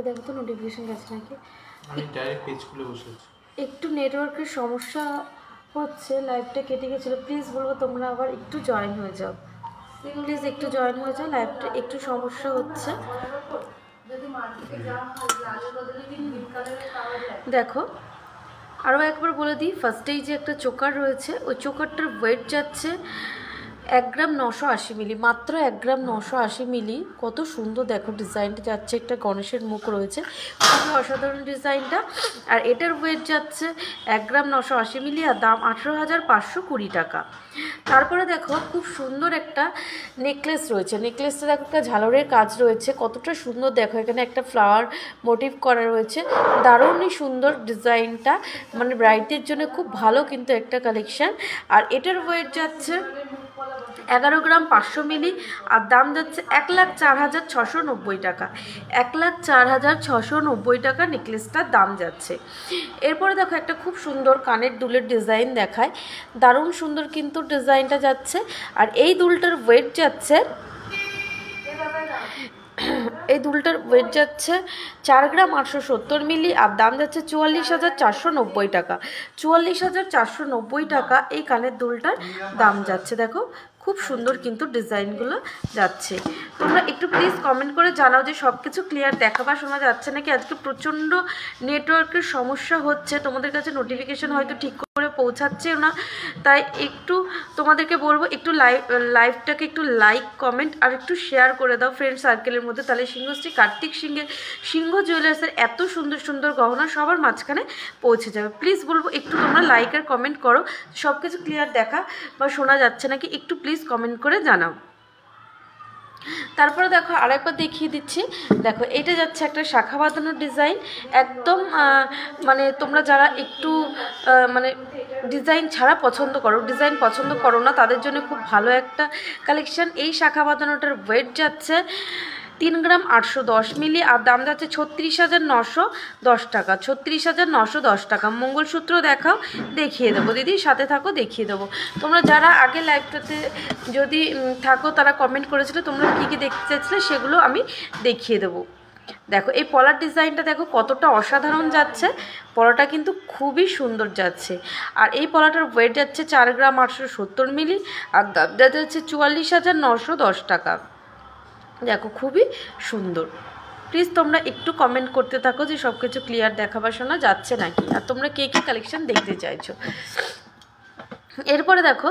দেখো তো নোটিফিকেশন গেছে নাকি। আমি ডাইরেক্ট পেজ খুলে বসে আছি। একটু নেটওয়ার্কের সমস্যা হচ্ছে, লাইভটা কেটে গেছিলো। প্লিজ বলবো তোমরা আবার একটু জয়েন হয়ে যাও, প্লিজ একটু জয়েন হয়ে যাও। লাইভটা একটু সমস্যা হচ্ছে। দেখো আরও একবার বলে দিই, ফার্স্টেই যে একটা চোকার রয়েছে, ওই চোকারটার ওয়েট যাচ্ছে 1 গ্রাম 980 মিলি, মাত্র 1 গ্রাম 980 মিলি। কত সুন্দর দেখো ডিজাইনটা যাচ্ছে, একটা গণেশের মুখ রয়েছে, খুবই অসাধারণ ডিজাইনটা। আর এটার ওয়েট যাচ্ছে 1 গ্রাম 980 মিলি, আর দাম 18,520 টাকা। তারপরে দেখো খুব সুন্দর একটা নেকলেস রয়েছে, নেকলেসটা দেখো একটা ঝালরের কাজ রয়েছে, কতটা সুন্দর দেখো। এখানে একটা ফ্লাওয়ার মোটিভ করা রয়েছে, দারুণই সুন্দর ডিজাইনটা, মানে ব্রাইডদের জন্য খুব ভালো কিন্তু একটা কালেকশান। আর এটার ওয়েট যাচ্ছে 11 গ্রাম 500 মিলি, আর দাম যাচ্ছে 1,04,690 টাকা। 1,04,690 টাকা নেকলেসটার দাম যাচ্ছে। এরপরে দেখো একটা খুব সুন্দর কানের দুলের ডিজাইন দেখায়, দারুণ সুন্দর কিন্তু ডিজাইনটা যাচ্ছে। আর এই দুলটার ওয়েট যাচ্ছে, এই দুলটার ওয়েট যাচ্ছে 4 গ্রাম 870 মিলি, আর দাম যাচ্ছে 44,490 টাকা। 44,490 টাকা এই কানের দুলটার দাম যাচ্ছে। দেখো খুব সুন্দর কিন্তু ডিজাইনগুলো যাচ্ছে। তোমরা একটু প্লিজ কমেন্ট করে জানাও যে সব কিছু ক্লিয়ার দেখা বা শোনা যাচ্ছে নাকি। আজকে প্রচণ্ড নেটওয়ার্কের সমস্যা হচ্ছে, তোমাদের কাছে নোটিফিকেশন হয়তো ঠিক করে পৌঁছাচ্ছেও না, তাই একটু তোমাদেরকে বলবো একটু লাইভটাকে একটু লাইক কমেন্ট আর একটু শেয়ার করে দাও ফ্রেন্ড সার্কেলের মধ্যে, তাহলে সিংহশ্রী কার্তিক সিংহ জুয়েলার্সের এত সুন্দর সুন্দর গহনা সবার মাঝখানে পৌঁছে যাবে। প্লিজ বলবো একটু তোমরা লাইক আর কমেন্ট করো, সব কিছু ক্লিয়ার দেখা বা শোনা যাচ্ছে নাকি একটু প্লিজ কমেন্ট করে জানাও। তারপরে দেখো আরেকবার দেখিয়ে দিচ্ছি, দেখো এটা যাচ্ছে একটা শাখা বাঁধানোর ডিজাইন, একদম মানে তোমরা যারা একটু মানে ডিজাইন ছাড়া পছন্দ করো, ডিজাইন পছন্দ করো না, তাদের জন্য খুব ভালো একটা কালেকশন। এই শাখা বাঁধানোটার ওয়েট যাচ্ছে 3 গ্রাম 810 মিলি, আর দাম যাচ্ছে 36,910 টাকা। 36,910 টাকা। মঙ্গলসূত্র দেখাও, দেখিয়ে দেবো দিদি, সাথে থাকো দেখিয়ে দেবো। তোমরা যারা আগে লাইভটাতে যদি থাকো তারা কমেন্ট করেছিলে তোমরা কী কী দেখতে চাইছিলে, সেগুলো আমি দেখিয়ে দেবো। দেখো এই পলার ডিজাইনটা দেখো কতটা অসাধারণ যাচ্ছে, পলাটা কিন্তু খুবই সুন্দর যাচ্ছে। আর এই পলাটার ওয়েট যাচ্ছে 4 গ্রাম 870 মিলি, আর দাম যাচ্ছে 44,910 টাকা। দেখো খুবই সুন্দর। প্লিজ তোমরা একটু কমেন্ট করতে থাকো যে সব কিছু ক্লিয়ার দেখাবার শোনা যাচ্ছে নাকি, আর তোমরা কে কী কালেকশন দেখতে চাইছো। এরপরে দেখো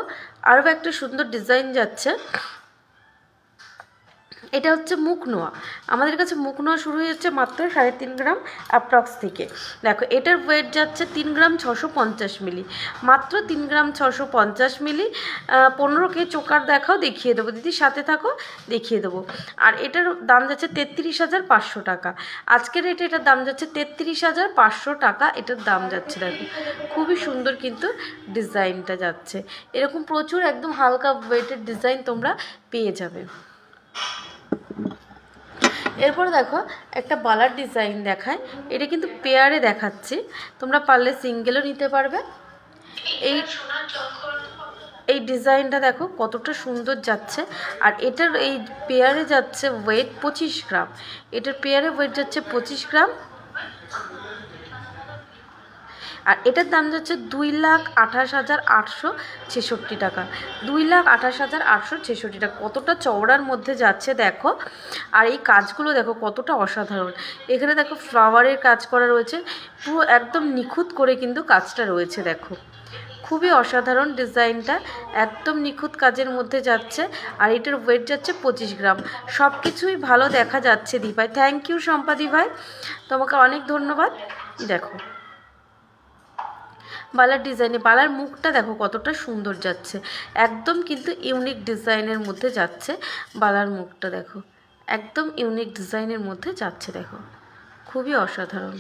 আরও একটা সুন্দর ডিজাইন যাচ্ছে, এটা হচ্ছে মুখ নোয়া। আমাদের কাছে মুখ নোয়া শুরু হয়ে যাচ্ছে মাত্র 3.5 গ্রাম অ্যাপ্রক্স থেকে। দেখো এটার ওয়েট যাচ্ছে 3 গ্রাম 650 মিলি, মাত্র 3 গ্রাম 650 মিলি। 15K চোকার দেখাও, দেখিয়ে দেবো দিদি, সাথে থাকো দেখিয়ে দেবো। আর এটার দাম যাচ্ছে 33,500 টাকা। আজকের রেটে এটার দাম যাচ্ছে 33,500 টাকা এটার দাম যাচ্ছে। দেখো খুবই সুন্দর কিন্তু ডিজাইনটা যাচ্ছে, এরকম প্রচুর একদম হালকা ওয়েটের ডিজাইন তোমরা পেয়ে যাবে। এরপর দেখো একটা বালার ডিজাইন দেখায়, এটা কিন্তু পেয়ারে দেখাচ্ছি, তোমরা পারলে সিঙ্গেলও নিতে পারবে। এই ডিজাইনটা দেখো কতটা সুন্দর যাচ্ছে। আর এটার এই পেয়ারে যাচ্ছে ওয়েট 25 গ্রাম, এটার পেয়ারে ওয়েট যাচ্ছে 25 গ্রাম। আর এটার দাম যাচ্ছে 2,28,866 টাকা। 2,28,866 টাকা। কতটা চওড়ার মধ্যে যাচ্ছে দেখো। আর এই কাজগুলো দেখো কতটা অসাধারণ। এখানে দেখো ফ্লাওয়ারের কাজ করা রয়েছে, পুরো একদম নিখুঁত করে কিন্তু কাজটা রয়েছে। দেখো খুবই অসাধারণ ডিজাইনটা, একদম নিখুঁত কাজের মধ্যে যাচ্ছে। আর এটার ওয়েট যাচ্ছে 25 গ্রাম। সব কিছুই ভালো দেখা যাচ্ছে দিভাই। থ্যাংক ইউ সম্পাদি ভাই, তোমাকে অনেক ধন্যবাদ। দেখো বালার ডিজাইনে, বালার মুখটা দেখো কতটা সুন্দর যাচ্ছে, একদম কিন্তু ইউনিক ডিজাইনের মধ্যে যাচ্ছে। বালার মুখটা দেখো একদম ইউনিক ডিজাইনের মধ্যে যাচ্ছে, দেখো খুবই অসাধারণ।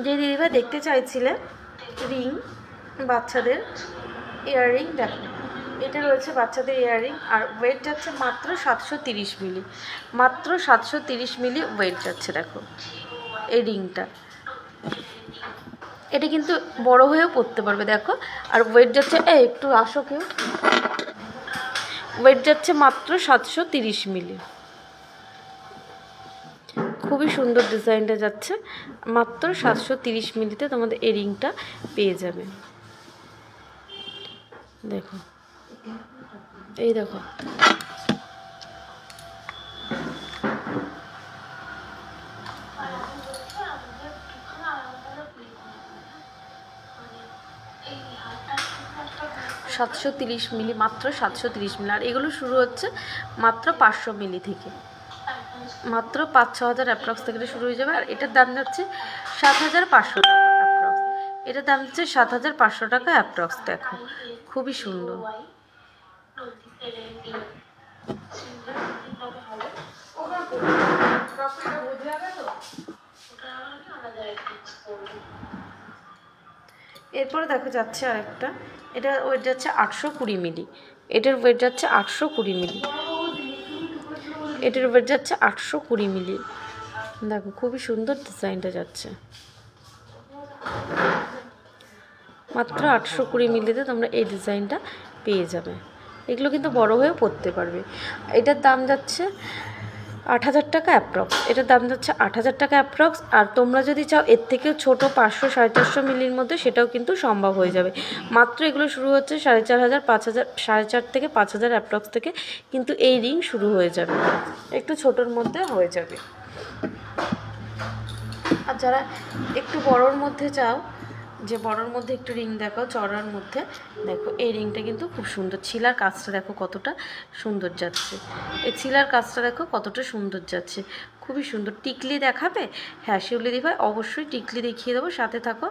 যে দিদিভাই দেখতে চাইছিলে রিং, বাচ্চাদের ইয়াররিং, দেখো এটা রয়েছে বাচ্চাদের ইয়াররিং, আর ওয়েট যাচ্ছে মাত্র 730 মিলি, মাত্র 730 মিলি ওয়েট যাচ্ছে। দেখো এই রিংটা, এটা কিন্তু বড় হয়েও পরতে পারবে দেখো। আর ওয়েট যাচ্ছে, একটু আসো কেউ, ওয়েট যাচ্ছে মাত্র 730 মিলি। খুবই সুন্দর ডিজাইনটা যাচ্ছে, মাত্র 730 মিলিতে তোমাদের এই রিংটা পেয়ে যাবে। দেখো এই দেখো, $730 মিলি, মাত্র 730 মিলি। আর এগুলো শুরু হচ্ছে মাত্র 500 মিলি থেকে, মাত্র 5-6 হাজার অ্যাপ্রক্স থেকে শুরু হয়ে যাবে। আর এটার দাম যাচ্ছে 7,500 টাকা অ্যাপ্রক্স, এটার দাম যাচ্ছে 7,500 টাকা অ্যাপ্রক্স। দেখো খুবই সুন্দর। এরপরে দেখো যাচ্ছে আরেকটা, এটা ওয়েট যাচ্ছে 820 মিলি, এটার ওয়েট যাচ্ছে 820 মিলি, এটার ওয়েট যাচ্ছে 820 মিলি। দেখো খুবই সুন্দর ডিজাইনটা যাচ্ছে, মাত্র 820 মিলিতে তোমরা এই ডিজাইনটা পেয়ে যাবে। এগুলো কিন্তু বড় হয়েও পরতে পারবে। এটার দাম যাচ্ছে 8,000 টাকা অ্যাপ্রক্স, এটার দাম যাচ্ছে 8,000 টাকা অ্যাপ্রক্স। আর তোমরা যদি চাও এর থেকেও ছোটো 500-450 মিলির মধ্যে, সেটাও কিন্তু সম্ভব হয়ে যাবে। মাত্র এগুলো শুরু হচ্ছে 4,500, 5,000, 4,500 থেকে 5,000 অ্যাপ্রক্স থেকে কিন্তু এই রিং শুরু হয়ে যাবে, একটু ছোটোর মধ্যে হয়ে যাবে। আর যারা একটু বড়োর মধ্যে চাও, যে বড়োর মধ্যে একটু রিং দেখাও, চড়ার মধ্যে, দেখো এই রিংটা কিন্তু খুব সুন্দর। ছিলার কাজটা দেখো কতটা সুন্দর যাচ্ছে, এই ছিলার কাজটা দেখো কতটা সুন্দর যাচ্ছে, খুবই সুন্দর। টিকলি দেখাবে? হ্যাঁ শিউলি দিভাই অবশ্যই টিকলি দেখিয়ে দেবো, সাথে থাকো।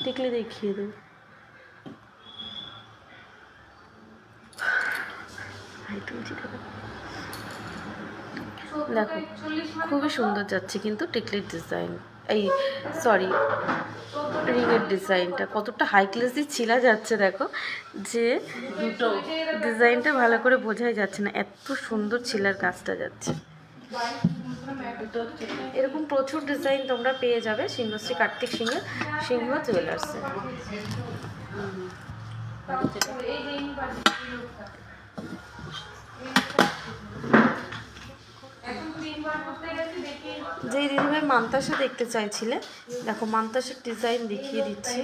টিকলি দেখিয়ে দেবো। দেখো খুবই সুন্দর যাচ্ছে কিন্তু টিকলির ডিজাইন, এই সরি রিংয়ের ডিজাইনটা কতটা হাই ক্লাসি ছিলা যাচ্ছে। দেখো যে দুটো ডিজাইনটা ভালো করে বোঝাই যাচ্ছে না, এত সুন্দর ছিলার কাজটা যাচ্ছে। এরকম প্রচুর ডিজাইন তোমরা পেয়ে যাবে সিংহশ্রী কার্তিক সিংহ জুয়েলার্সে। যেই দিদিভাই মান্তাসা দেখতে চাইছিলে, দেখো মান্তাসার ডিজাইন দেখিয়ে দিচ্ছি।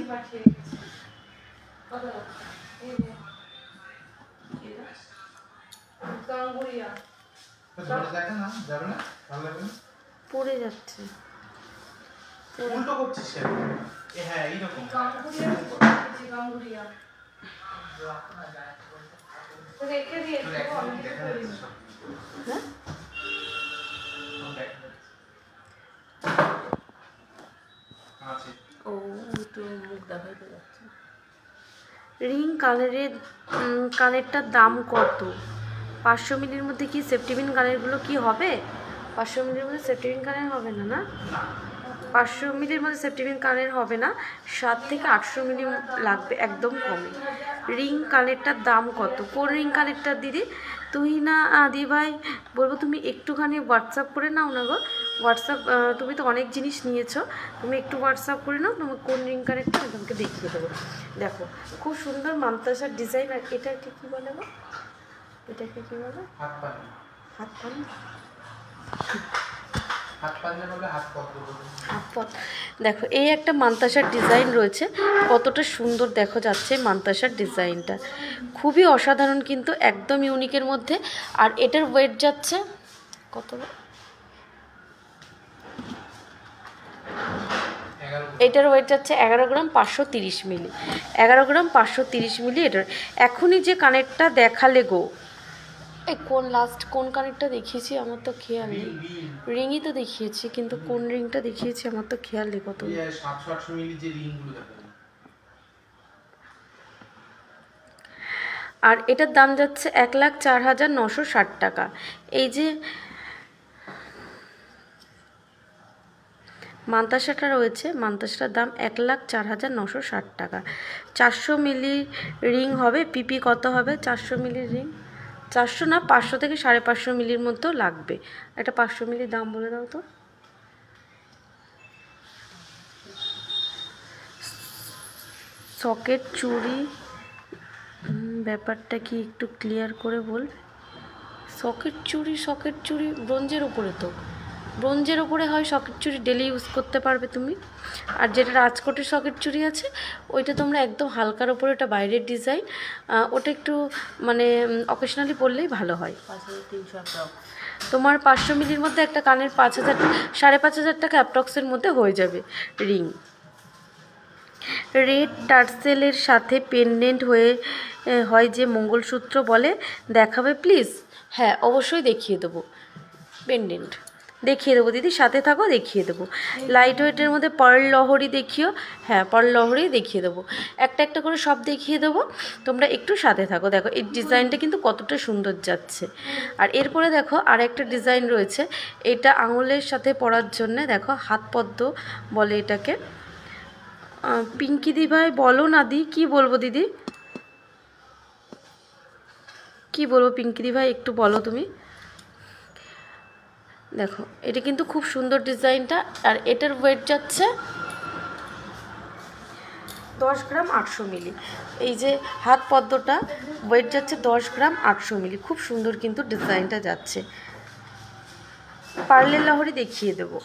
পড়ে যাচ্ছে, উল্টো করছিস কেন? হ্যাঁ এইরকম রেখে দিয়ে হ্যাঁ রিং কানেরটার দাম কত? 500 মিলির মধ্যে কি সেফটিপিন কানেরগুলো কি হবে? 500 মিলির মধ্যে সেফটিপিন কানের হবে না, না 500 মিলির মধ্যে সেফটিপিন কানের হবে না, 7 থেকে 800 মিলি লাগবে একদম কমে। রিং কানেরটার দাম কত? কোন রিং কানেরটার দিদি? তুই না দি ভাই বলবো তুমি একটুখানি হোয়াটসঅ্যাপ করে নাও না গো, হোয়াটসঅ্যাপ, তুমি তো অনেক জিনিস নিয়েছো, তুমি একটু হোয়াটসঅ্যাপ করে নাও, তোমার কোন রিং কানেরটা আমি তোমাকে দেখিয়ে দেবো। দেখো খুব সুন্দর মান্তাসার ডিজাইন। আর এটাকে কী বলে গো? এটাকে কী বলে? হাত পান, দেখো এই একটা মান্তাসার ডিজাইন রয়েছে, কতটা সুন্দর দেখো যাচ্ছে মান্তাসার ডিজাইনটা, খুবই অসাধারণ কিন্তু একদম ইউনিকের মধ্যে। আর এটার ওয়েট যাচ্ছে কত? এটার ওয়েট যাচ্ছে 11 গ্রাম 530 মিলি, 11 গ্রাম 530 মিলি এটার। এখনই যে কানেরটা দেখালে গো, এই কোন কানেরটা দেখিয়েছি আমার তো খেয়াল নেই, রিংই তো দেখিয়েছি কিন্তু কোন রিংটা দেখিয়েছি আমার তো খেয়াল নেই কত। আর এটার দাম যাচ্ছে 1,04,960 টাকা। এই যে মান্তাসাটা রয়েছে, মান্তাসাটার দাম 1,04,960 টাকা। 400 মিলি রিং হবে। পিপি কত হবে? 400 মিলি রিং, 400 না 500 থেকে 550 মিলির মতো লাগবে। একটা 500 মিলির দাম বলে দাও তো। সকেট চুড়ি ব্যাপারটা কি একটু ক্লিয়ার করে বলবে? সকেট চুড়ি ব্রোঞ্জের উপরে, তো ব্রোঞ্জের উপরে হয় সকেট চুড়ি, ডেলি ইউজ করতে পারবে তুমি। আর যেটা রাজকোটের সকেট চুড়ি আছে ওইটা তোমরা একদম হালকার ওপরে, ওটা বাইরের ডিজাইন, ওটা একটু মানে অকেশনালি পরলেই ভালো হয়। 5,300 তোমার 500 মিলির মধ্যে একটা কানের 5,000 5,500 টাকা অ্যাপ্রক্সের মধ্যে হয়ে যাবে রিং। রেড টার্সেলের সাথে পেন্ডেন্ট হয় যে মঙ্গলসূত্র বলে, দেখাবে প্লিজ? হ্যাঁ অবশ্যই দেখিয়ে দেবো, পেন্ডেন্ট দেখিয়ে দেবো দিদি, সাথে থাকো দেখিয়ে দেবো। লাইট ওয়েটের মধ্যে পার্ল লহরি দেখিও, হ্যাঁ পার্ল লহরি দেখিয়ে দেবো, একটা একটা করে সব দেখিয়ে দেবো, তোমরা একটু সাথে থাকো। দেখো এই ডিজাইনটা কিন্তু কতটা সুন্দর যাচ্ছে। আর এরপরে দেখো আর একটা ডিজাইন রয়েছে, এটা আঙুলের সাথে পরার জন্যে, দেখো হাত পদ্ম বলে এটাকে। পিঙ্কি দি ভাই বলো না দি, কি বলবো দিদি, কি বলবো পিঙ্কি দি ভাই একটু বলো তুমি। দেখো এটা কিন্তু খুব সুন্দর ডিজাইনটা। আর এটার ওয়েট যাচ্ছে 10 গ্রাম 800 মিলি। এই যে হাত পদ্মটা ওয়েট যাচ্ছে 10 গ্রাম 800 মিলি। খুব সুন্দর কিন্তু ডিজাইনটা যাচ্ছে। পার্লের লহরি দেখিয়ে দেবো।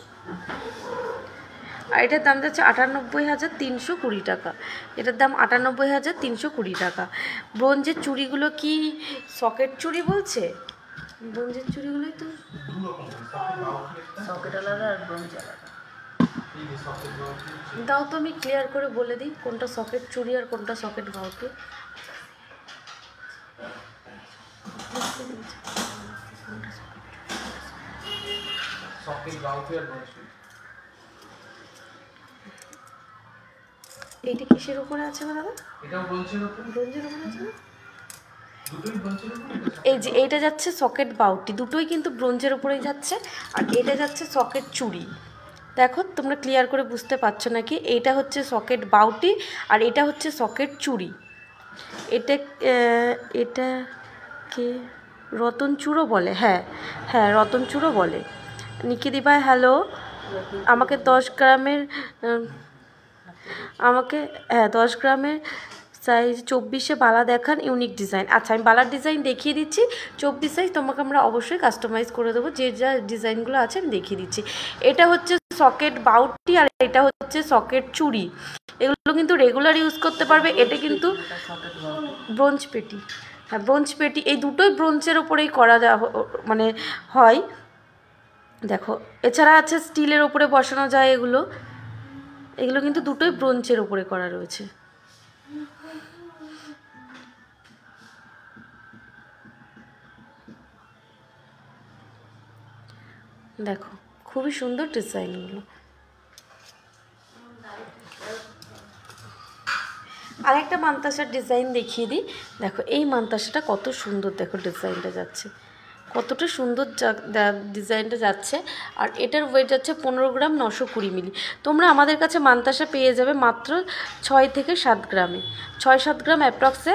আর এটার দাম যাচ্ছে 98,320 টাকা। এটার দাম 98,320 টাকা। ব্রোঞ্জের চুড়িগুলো কি সকেট চুড়ি বলছে? ব্রোঞ্জের চুড়িগুলোই তো, সকেট আলাদা আর ব্রোঞ্জ আলাদা। দাও তো আমি ক্লিয়ার করে বলে দিই কোনটা সকেট চুড়ি আর কোনটা সকেট বাউটি। এইটা কিসের উপরে আছে গো দাদা? এটাও ব্রোঞ্জের উপরে, ব্রোঞ্জের উপরে আছে না? দুটোই ব্রোঞ্জের উপরে। এই যে এইটা যাচ্ছে সকেট বাউটি, দুটোই কিন্তু ব্রোঞ্জের উপরেই যাচ্ছে। আর এটা যাচ্ছে সকেট চুড়ি। দেখো তোমরা ক্লিয়ার করে বুঝতে পারছো নাকি? এইটা হচ্ছে সকেট বাউটি আর এটা হচ্ছে সকেট চুড়ি। এটাকে রতন চূড়ো বলে, হ্যাঁ হ্যাঁ রতন চূড়ো বলে। নিকিদি ভাই হ্যালো, আমাকে 10 গ্রামের হ্যাঁ 10 গ্রামের সাইজ 24-এ বালা দেখান, ইউনিক ডিজাইন। আচ্ছা আমি বালার ডিজাইন দেখিয়ে দিচ্ছি। 24 সাইজ তোমাকে আমরা অবশ্যই কাস্টমাইজ করে দেবো, যে যা ডিজাইনগুলো আছে আমি দেখিয়ে দিচ্ছি। এটা হচ্ছে সকেট বাউটি আর এটা হচ্ছে সকেট চুড়ি। এগুলো কিন্তু রেগুলার ইউজ করতে পারবে। এটা কিন্তু ব্রোঞ্জ পেটি, হ্যাঁ ব্রোঞ্জ পেটি, এই দুটোই ব্রোঞ্জের ওপরেই করা মানে হয়। দেখো এছাড়া আছে স্টিলের ওপরে বসানো যায়, এগুলো কিন্তু দুটোই ব্রোঞ্জের ওপরে করা রয়েছে। দেখো খুবই সুন্দর ডিজাইনগুলো। আরেকটা মান্তাসার ডিজাইন দেখিয়ে দিই। দেখো এই মান্তাসাটা কত সুন্দর, দেখো ডিজাইনটা যাচ্ছে কতটা সুন্দর ডিজাইনটা যাচ্ছে। আর এটার ওয়েট যাচ্ছে 15 গ্রাম 920 মিলি। তোমরা আমাদের কাছে মান্তাসা পেয়ে যাবে মাত্র 6 থেকে 7 গ্রামে, 6-7 গ্রাম অ্যাপ্রক্সে,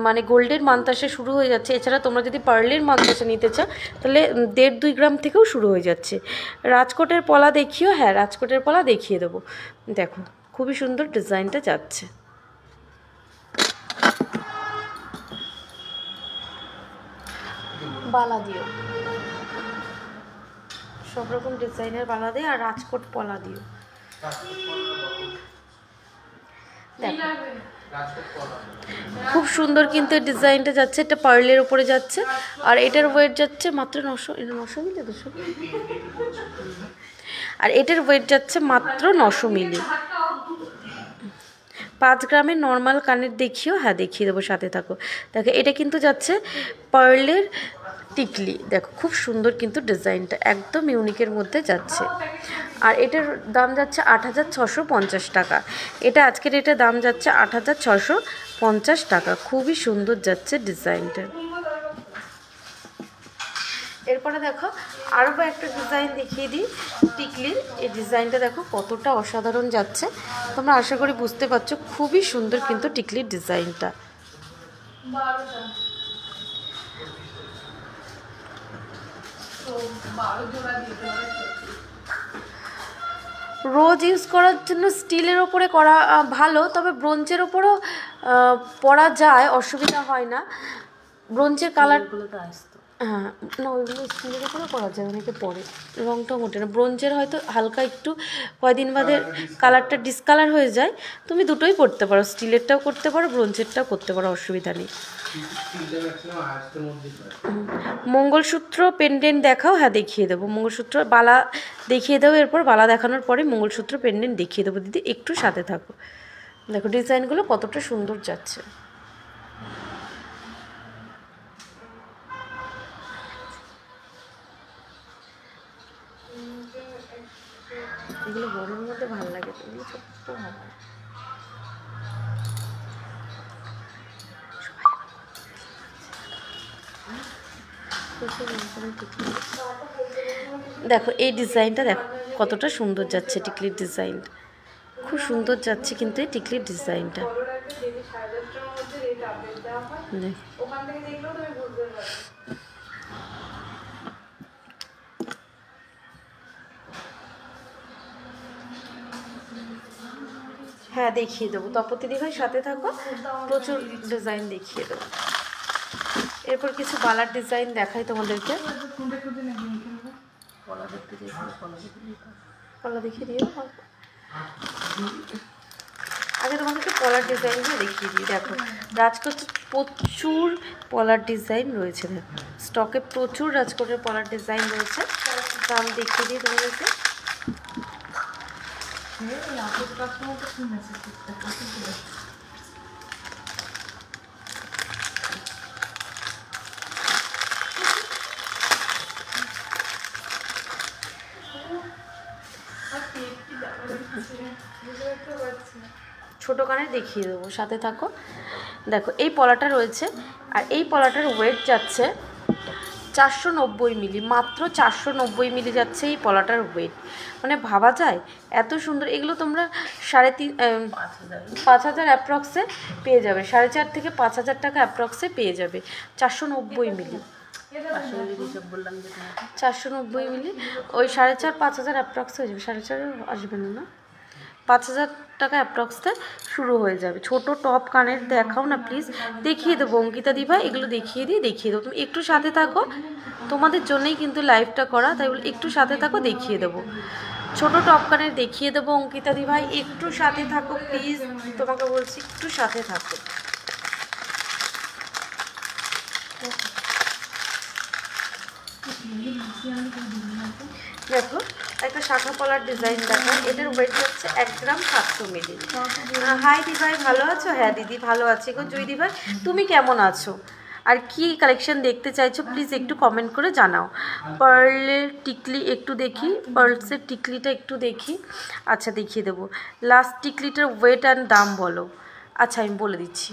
মানে গোল্ডের মান্তাসা শুরু হয়ে যাচ্ছে। এছাড়া তোমরা যদি পার্লের মান্তাসা নিতে চাও তাহলে 1.5-2 গ্রাম থেকেও শুরু হয়ে যাচ্ছে। রাজকোটের পলা দেখিও, হ্যাঁ রাজকোটের পলা দেখিয়ে দেবো। দেখো খুবই সুন্দর ডিজাইনটা যাচ্ছে। বালা দিও, সব রকম ডিজাইনের বালা দিয়ে আর রাজকোট পলা দিও। দেখো খুব সুন্দর কিন্তু এই ডিজাইনটা যাচ্ছে। এটা পার্লের উপরে যাচ্ছে আর এটার ওয়েট যাচ্ছে মাত্র 900 মিলি, 200 আর এটার ওয়েট যাচ্ছে মাত্র 900 মিলি। 5 গ্রামের নর্মাল কানের দেখিও, হ্যাঁ দেখিয়ে দেবো, সাথে থাকো। দেখো এটা কিন্তু যাচ্ছে পার্লের টিকলি। দেখো খুব সুন্দর কিন্তু ডিজাইনটা একদম ইউনিকের মধ্যে যাচ্ছে। আর এটার দাম যাচ্ছে 8,650 টাকা। এটা আজকের এটার দাম যাচ্ছে 8,650 টাকা। খুবই সুন্দর যাচ্ছে ডিজাইনটা। এরপরে দেখো আরও একটা ডিজাইন দেখিয়ে দিই টিকলির। এই ডিজাইনটা দেখো কতটা অসাধারণ যাচ্ছে, তোমরা আশা করি বুঝতে পারছো। খুবই সুন্দর কিন্তু টিকলির ডিজাইনটা। রোজ ইউজ করার জন্য স্টিলের ওপরে করা ভালো, তবে ব্রোঞ্জের ওপরও পরা যায়, অসুবিধা হয় না। ব্রোঞ্জের কালারগুলো তো আসতো। হ্যাঁ, না ওইগুলো স্টিলের ওপরেও করা যায়, অনেকে পরে রঙটাও মোটে না। ব্রোঞ্জের হয়তো হালকা একটু কয়দিন বাদে কালারটা ডিসকালার হয়ে যায়। তুমি দুটোই করতে পারো, স্টিলেরটাও করতে পারো, ব্রোঞ্জেরটাও করতে পারো, অসুবিধা নেই। মঙ্গলসূত্র পেন্ডেন্ট দেখাও। হ্যাঁ দেখিয়ে দেবো। মঙ্গলসূত্র বালা দেখিয়ে দেবো, এরপর বালা দেখানোর পরে মঙ্গলসূত্র পেন্ডেন্ট দেখিয়ে দেবো। দিদি একটু সাথে থাকো। দেখো ডিজাইনগুলো কতটা সুন্দর যাচ্ছে। এগুলো বড়ের মধ্যে ভালো লাগে, এগুলো ছোট্ট ভালো লাগে। দেখো এই ডিজাইনটা দেখো কতটা সুন্দর যাচ্ছে, টিকলির ডিজাইন খুব সুন্দর যাচ্ছে কিন্তু এই টিকলির ডিজাইনটা। হ্যাঁ দেখিয়ে দেবো, তপতি দিভাই সাথে থাকো, প্রচুর ডিজাইন দেখিয়ে দেবো। এরপর কিছু বালার ডিজাইন দেখাই তোমাদেরকে। পলা দেখিয়ে দিও। আগে তোমাদেরকে পলার ডিজাইনগুলো দেখিয়ে দিই। দেখো রাজকোট প্রচুর পলার ডিজাইন রয়েছে, দেখো স্টকে প্রচুর রাজকোটের পলার ডিজাইন রয়েছে। তো আমি দেখিয়ে দিই তোমাদেরকে। ছোটো কানে দেখিয়ে দেবো, সাথে থাকো। দেখো এই পলাটা রয়েছে, আর এই পলাটার ওয়েট যাচ্ছে 490 মিলি, মাত্র 490 মিলি যাচ্ছে এই পলাটার ওয়েট। মানে ভাবা যায় এত সুন্দর। এগুলো তোমরা 5,500 অ্যাপ্রক্সে পেয়ে যাবে, 4,500 থেকে 5,000 টাকা অ্যাপ্রক্সে পেয়ে যাবে। 490 মিলি, 490 মিলি ওই 4,500-5,000 অ্যাপ্রক্স হয়ে যাবে। 4,500 আসবে না, 5,000 টাকা অ্যাপ্রক্সে শুরু হয়ে যাবে। ছোট টপ কানের দেখাও না প্লিজ, দেখিয়ে দেবো অঙ্কিতা দিভা, এগুলো দেখিয়ে দেবো। তুমি একটু সাথে থাকো, তোমাদের জন্যই কিন্তু লাইভটা করা, তাই বলে একটু সাথে থাকো, দেখিয়ে দেবো। ছোট টপ কানের দেখিয়ে দেবো অঙ্কিতা দিভাই, একটু সাথে থাকো প্লিজ, তোমাকে বলছি একটু সাথে থাকো। দেখো একটা শাখা পলার ডিজাইন দেখো, এটার ওয়েট হচ্ছে 1 গ্রাম 700 মিলি। হাই দিভাই, ভালো আছো? হ্যাঁ দিদি ভালো আছি গো। জয় দিভাই তুমি কেমন আছো? আর কি কালেকশন দেখতে চাইছো প্লিজ একটু কমেন্ট করে জানাও। পার্লের টিকলি একটু দেখি, পার্লসের টিকলিটা একটু দেখি। আচ্ছা দেখিয়ে দেবো। লাস্ট টিকলিটার ওয়েট অ্যান্ড দাম বলো। আচ্ছা আমি বলে দিচ্ছি,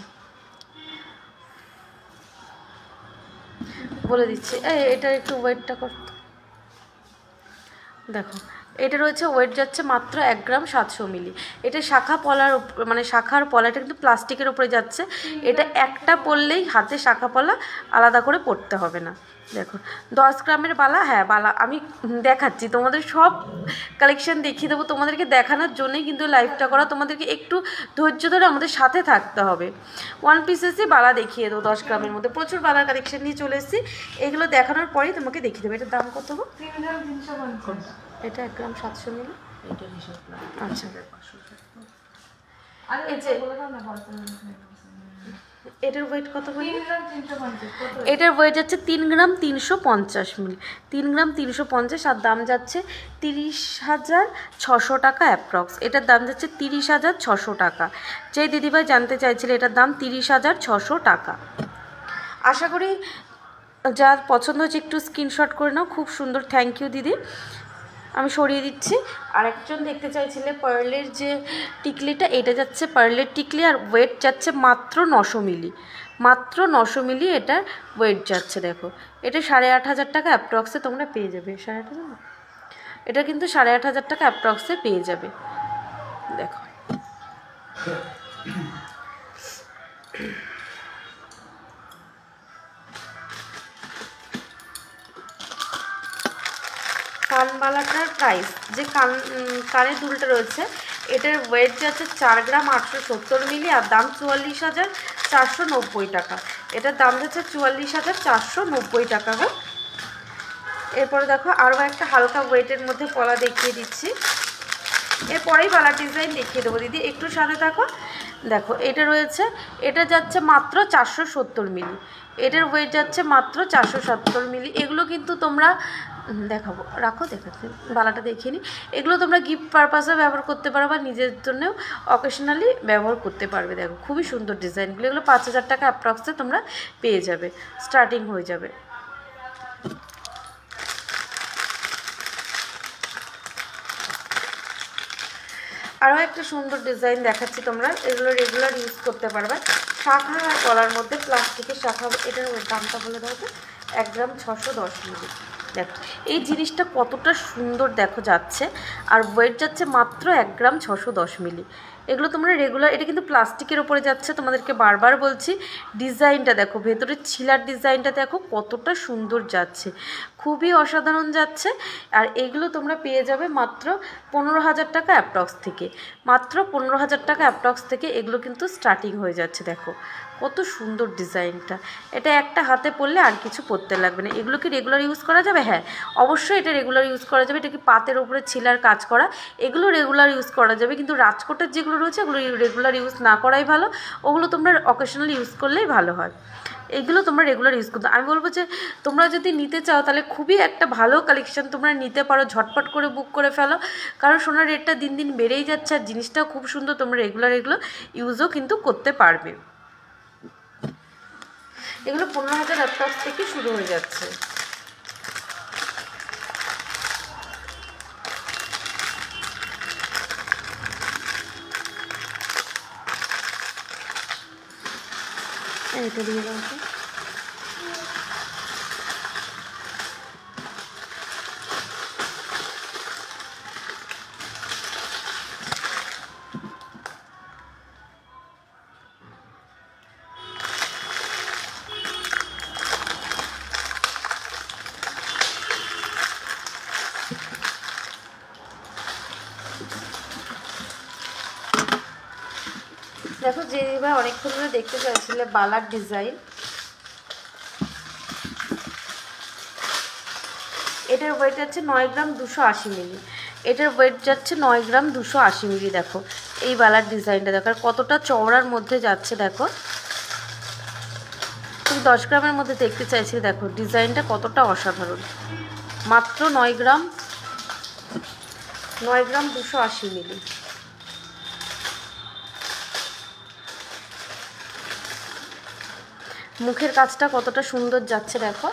এটার একটু ওয়েটটা করতো। দেখো এটা রয়েছে, ওয়েট যাচ্ছে মাত্র 1 গ্রাম 700 মিলি। এটা শাখা পলার মানে শাখার পলাটা কিন্তু প্লাস্টিকের উপরে যাচ্ছে। এটা একটা পরলেই হাতে শাখা পলা, আলাদা করে পরতে হবে না। দেখো 10 গ্রামের বালা। হ্যাঁ বালা আমি দেখাচ্ছি তোমাদের, সব কালেকশন দেখিয়ে দেবো তোমাদেরকে, দেখানোর জন্যই কিন্তু লাইভটা করা। তোমাদেরকে একটু ধৈর্য ধরে আমাদের সাথে থাকতে হবে। 1 পিসেসই বালা দেখিয়ে দেবো। 10 গ্রামের মধ্যে প্রচুর বালার কালেকশন নিয়ে চলে এসেছি। এগুলো দেখানোর পরেই তোমাকে দেখিয়ে দেবো। এটার দাম কত গো? এটা 1 গ্রাম 700 মিলি। আচ্ছা এটার ওয়েট কত বলি? এটার ওয়েট যাচ্ছে 3 গ্রাম 350 মিলি, 3 গ্রাম 350, আর দাম যাচ্ছে 30,600 টাকা অ্যাপ্রক্স। এটার দাম যাচ্ছে 30,600 টাকা। যে দিদিভাই জানতে চাইছিল এটার দাম 30,600 টাকা। আশা করি যার পছন্দ হচ্ছে একটু স্ক্রিনশট করে নাও। খুব সুন্দর, থ্যাংক ইউ দিদি। আমি সরিয়ে দিচ্ছি। আর একজন দেখতে চাইছিলে পার্লের যে টিকলিটা, এটা যাচ্ছে পার্লের টিকলি, আর ওয়েট যাচ্ছে মাত্র 900 মিলি, মাত্র 900 মিলি এটার ওয়েট যাচ্ছে। দেখো এটা 8,500 টাকা অ্যাপ্রক্সে তোমরা পেয়ে যাবে। 8,500 না, এটা কিন্তু 8,500 টাকা অ্যাপ্রক্সে পেয়ে যাবে। দেখো কানবালাটার প্রাইস, যে কানের দুলটা রয়েছে এটার ওয়েট যাচ্ছে 4 গ্রাম 870 মিলি, আর দাম 44,490 টাকা। এটার দাম যাচ্ছে 44,490 টাকা গো। এরপরে দেখো আরও একটা হালকা ওয়েটের মধ্যে পলা দেখিয়ে দিচ্ছি, এরপরেই বালার ডিজাইন দেখিয়ে দেবো দিদি, একটু সাথে থাকো। দেখো এটা রয়েছে, এটা যাচ্ছে মাত্র 470 মিলি, এটার ওয়েট যাচ্ছে মাত্র 470 মিলি। এগুলো কিন্তু তোমরা দেখাবো, রাখো দেখাতে, বালাটা দেখিয়ে নিই। এগুলো তোমরা গিফট পারপাসে ব্যবহার করতে পারো বা নিজের জন্যও অকেশনালি ব্যবহার করতে পারবে। দেখো খুবই সুন্দর ডিজাইনগুলো, এগুলো 5,000 টাকা অ্যাপ্রক্সে তোমরা পেয়ে যাবে, স্টার্টিং হয়ে যাবে। আরও একটা সুন্দর ডিজাইন দেখাচ্ছি, তোমরা এগুলো রেগুলার ইউজ করতে পারবে। শাখা আর গলার মধ্যে প্লাস্টিকের শাখা, এটার দামটা বলে দাও তো। 1 গ্রাম 610 মিলি। দেখো এই জিনিসটা কতটা সুন্দর দেখো যাচ্ছে, আর ওয়েট যাচ্ছে মাত্র 1 গ্রাম 610 মিলি। এগুলো তোমরা রেগুলার, এটা কিন্তু প্লাস্টিকের ওপরে যাচ্ছে, তোমাদেরকে বারবার বলছি। ডিজাইনটা দেখো, ভেতরে ছিলার ডিজাইনটা দেখো কতটা সুন্দর যাচ্ছে, খুবই অসাধারণ যাচ্ছে। আর এগুলো তোমরা পেয়ে যাবে মাত্র 15,000 টাকা অ্যাপ্রক্স থেকে, মাত্র 15,000 টাকা অ্যাপ্রক্স থেকে এগুলো কিন্তু স্টার্টিং হয়ে যাচ্ছে। দেখো কত সুন্দর ডিজাইনটা, এটা একটা হাতে পরলে আর কিছু পরতে লাগবে না। এগুলো কি রেগুলার ইউজ করা যাবে? হ্যাঁ অবশ্যই এটা রেগুলার ইউজ করা যাবে। এটা কি পাতের ওপরে ছিলার কাজ করা, এগুলো রেগুলার ইউজ করা যাবে। কিন্তু রাজকোটের যেগুলো রয়েছে এগুলো রেগুলার ইউজ না করাই ভালো, ওগুলো তোমরা অকেশনালি ইউজ করলেই ভালো হয়। এগুলো তোমরা রেগুলার ইউজ করতে, আমি বলবো যে তোমরা যদি নিতে চাও তাহলে খুবই একটা ভালো কালেকশন তোমরা নিতে পারো, ঝটপট করে বুক করে ফেলো, কারণ সোনার রেটটা দিন দিন বেড়েই যাচ্ছে, আর জিনিসটাও খুব সুন্দর, তোমরা রেগুলার এগুলো ইউজও কিন্তু করতে পারবে। এগুলো 15,000 অ্যাপ্রক্স থেকে শুরু হয়ে যাচ্ছে। এটা দিয়ে দাও তো। দেখো যে এবার অনেকক্ষণ ধরে দেখতে চাইছিলে বালার ডিজাইন, এটার ওয়েট যাচ্ছে 9 গ্রাম 280 মিলি, এটার ওয়েট যাচ্ছে 9 গ্রাম 280 মিলি। দেখো এই বালার ডিজাইনটা দেখো আর কতটা চওড়ার মধ্যে যাচ্ছে। দেখো তুমি 10 গ্রামের মধ্যে দেখতে চাইছি, দেখো ডিজাইনটা কতটা অসাধারণ, মাত্র 9 গ্রাম 280 মিলি। মুখের কাজটা কতটা সুন্দর যাচ্ছে দেখো,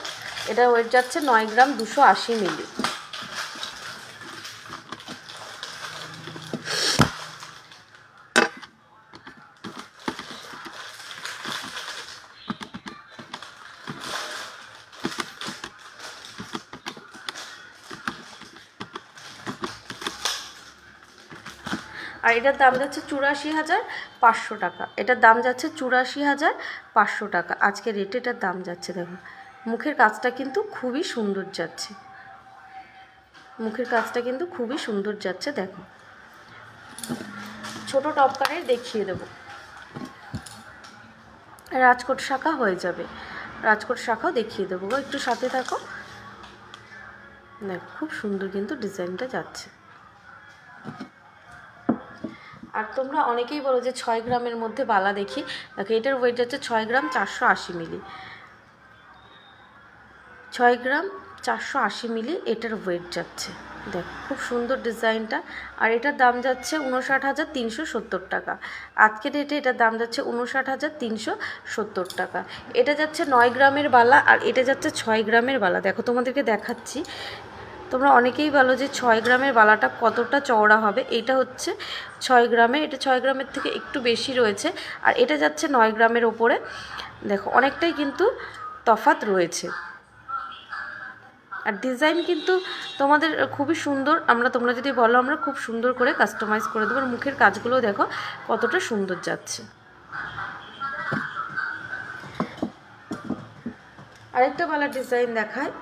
এটা ওয়েট যাচ্ছে 9 গ্রাম 280 মিলি। আর এটার দাম যাচ্ছে 84,500 টাকা, এটার দাম যাচ্ছে 84,500 টাকা আজকে রেটে এটার দাম যাচ্ছে। দেখো মুখের কাজটা কিন্তু খুবই সুন্দর যাচ্ছে, মুখের কাজটা কিন্তু খুবই সুন্দর যাচ্ছে। দেখো ছোট টপ কানের দেখিয়ে দেবো, রাজকোট শাখা হয়ে যাবে, রাজকোট শাখাও দেখিয়ে দেবো, একটু সাথে থাকো। দেখো খুব সুন্দর কিন্তু ডিজাইনটা যাচ্ছে। আর তোমরা অনেকেই বলো যে 6 গ্রামের মধ্যে বালা দেখি, দেখো এটার ওয়েট যাচ্ছে 6 গ্রাম 480 মিলি, 6 গ্রাম 480 মিলি এটার ওয়েট যাচ্ছে। দেখো খুব সুন্দর ডিজাইনটা, আর এটার দাম যাচ্ছে 59,370 টাকা আজকে ডেটে, এটার দাম যাচ্ছে 59,370 টাকা। এটা যাচ্ছে 9 গ্রামের বালা, আর এটা যাচ্ছে 6 গ্রামের বালা। দেখো তোমাদেরকে দেখাচ্ছি, তোমরা অনেকেই বলো যে 6 গ্রামের বালাটা কতটা চওড়া হবে। এটা হচ্ছে 6 গ্রামের, এটা 6 গ্রামের থেকে একটু বেশি রয়েছে, আর এটা যাচ্ছে 9 গ্রামের ওপরে। দেখো অনেকটাই কিন্তু তফাৎ রয়েছে। আর ডিজাইন কিন্তু তোমাদের খুবই সুন্দর, তোমরা যদি বলো আমরা খুব সুন্দর করে কাস্টমাইজ করে দেবো। আর মুখের কাজগুলো দেখো কতটা সুন্দর যাচ্ছে। আরেকটা বালার ডিজাইন দেখায়,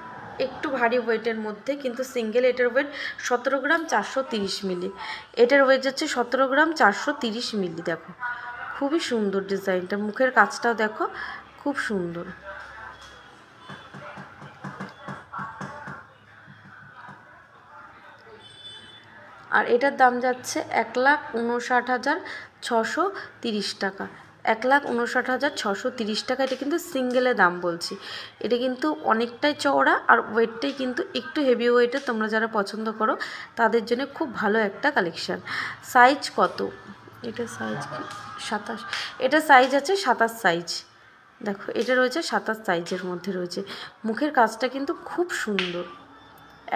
একটু ভারী ওয়েটের মধ্যে, কিন্তু সিঙ্গেল। এটার ওয়েট 17 গ্রাম 430 মিলি। এটার ওয়েট যাচ্ছে 17 গ্রাম 430 মিলি। দেখো খুবই সুন্দর ডিজাইনটা, মুখের কাজটাও দেখো খুব সুন্দর। আর এটার দাম যাচ্ছে 1,59,630 টাকা। 1,59,630 টাকা। এটা কিন্তু সিঙ্গেলের দাম বলছি। এটা কিন্তু অনেকটাই চওড়া, আর ওয়েটটাই কিন্তু একটু হেভি ওয়েটের। তোমরা যারা পছন্দ করো তাদের জন্য খুব ভালো একটা কালেকশান। সাইজ কত? এটা সাইজ কি 27? এটা সাইজ আছে 27 সাইজ। দেখো এটা রয়েছে 27 সাইজের মধ্যে রয়েছে। মুখের কাজটা কিন্তু খুব সুন্দর,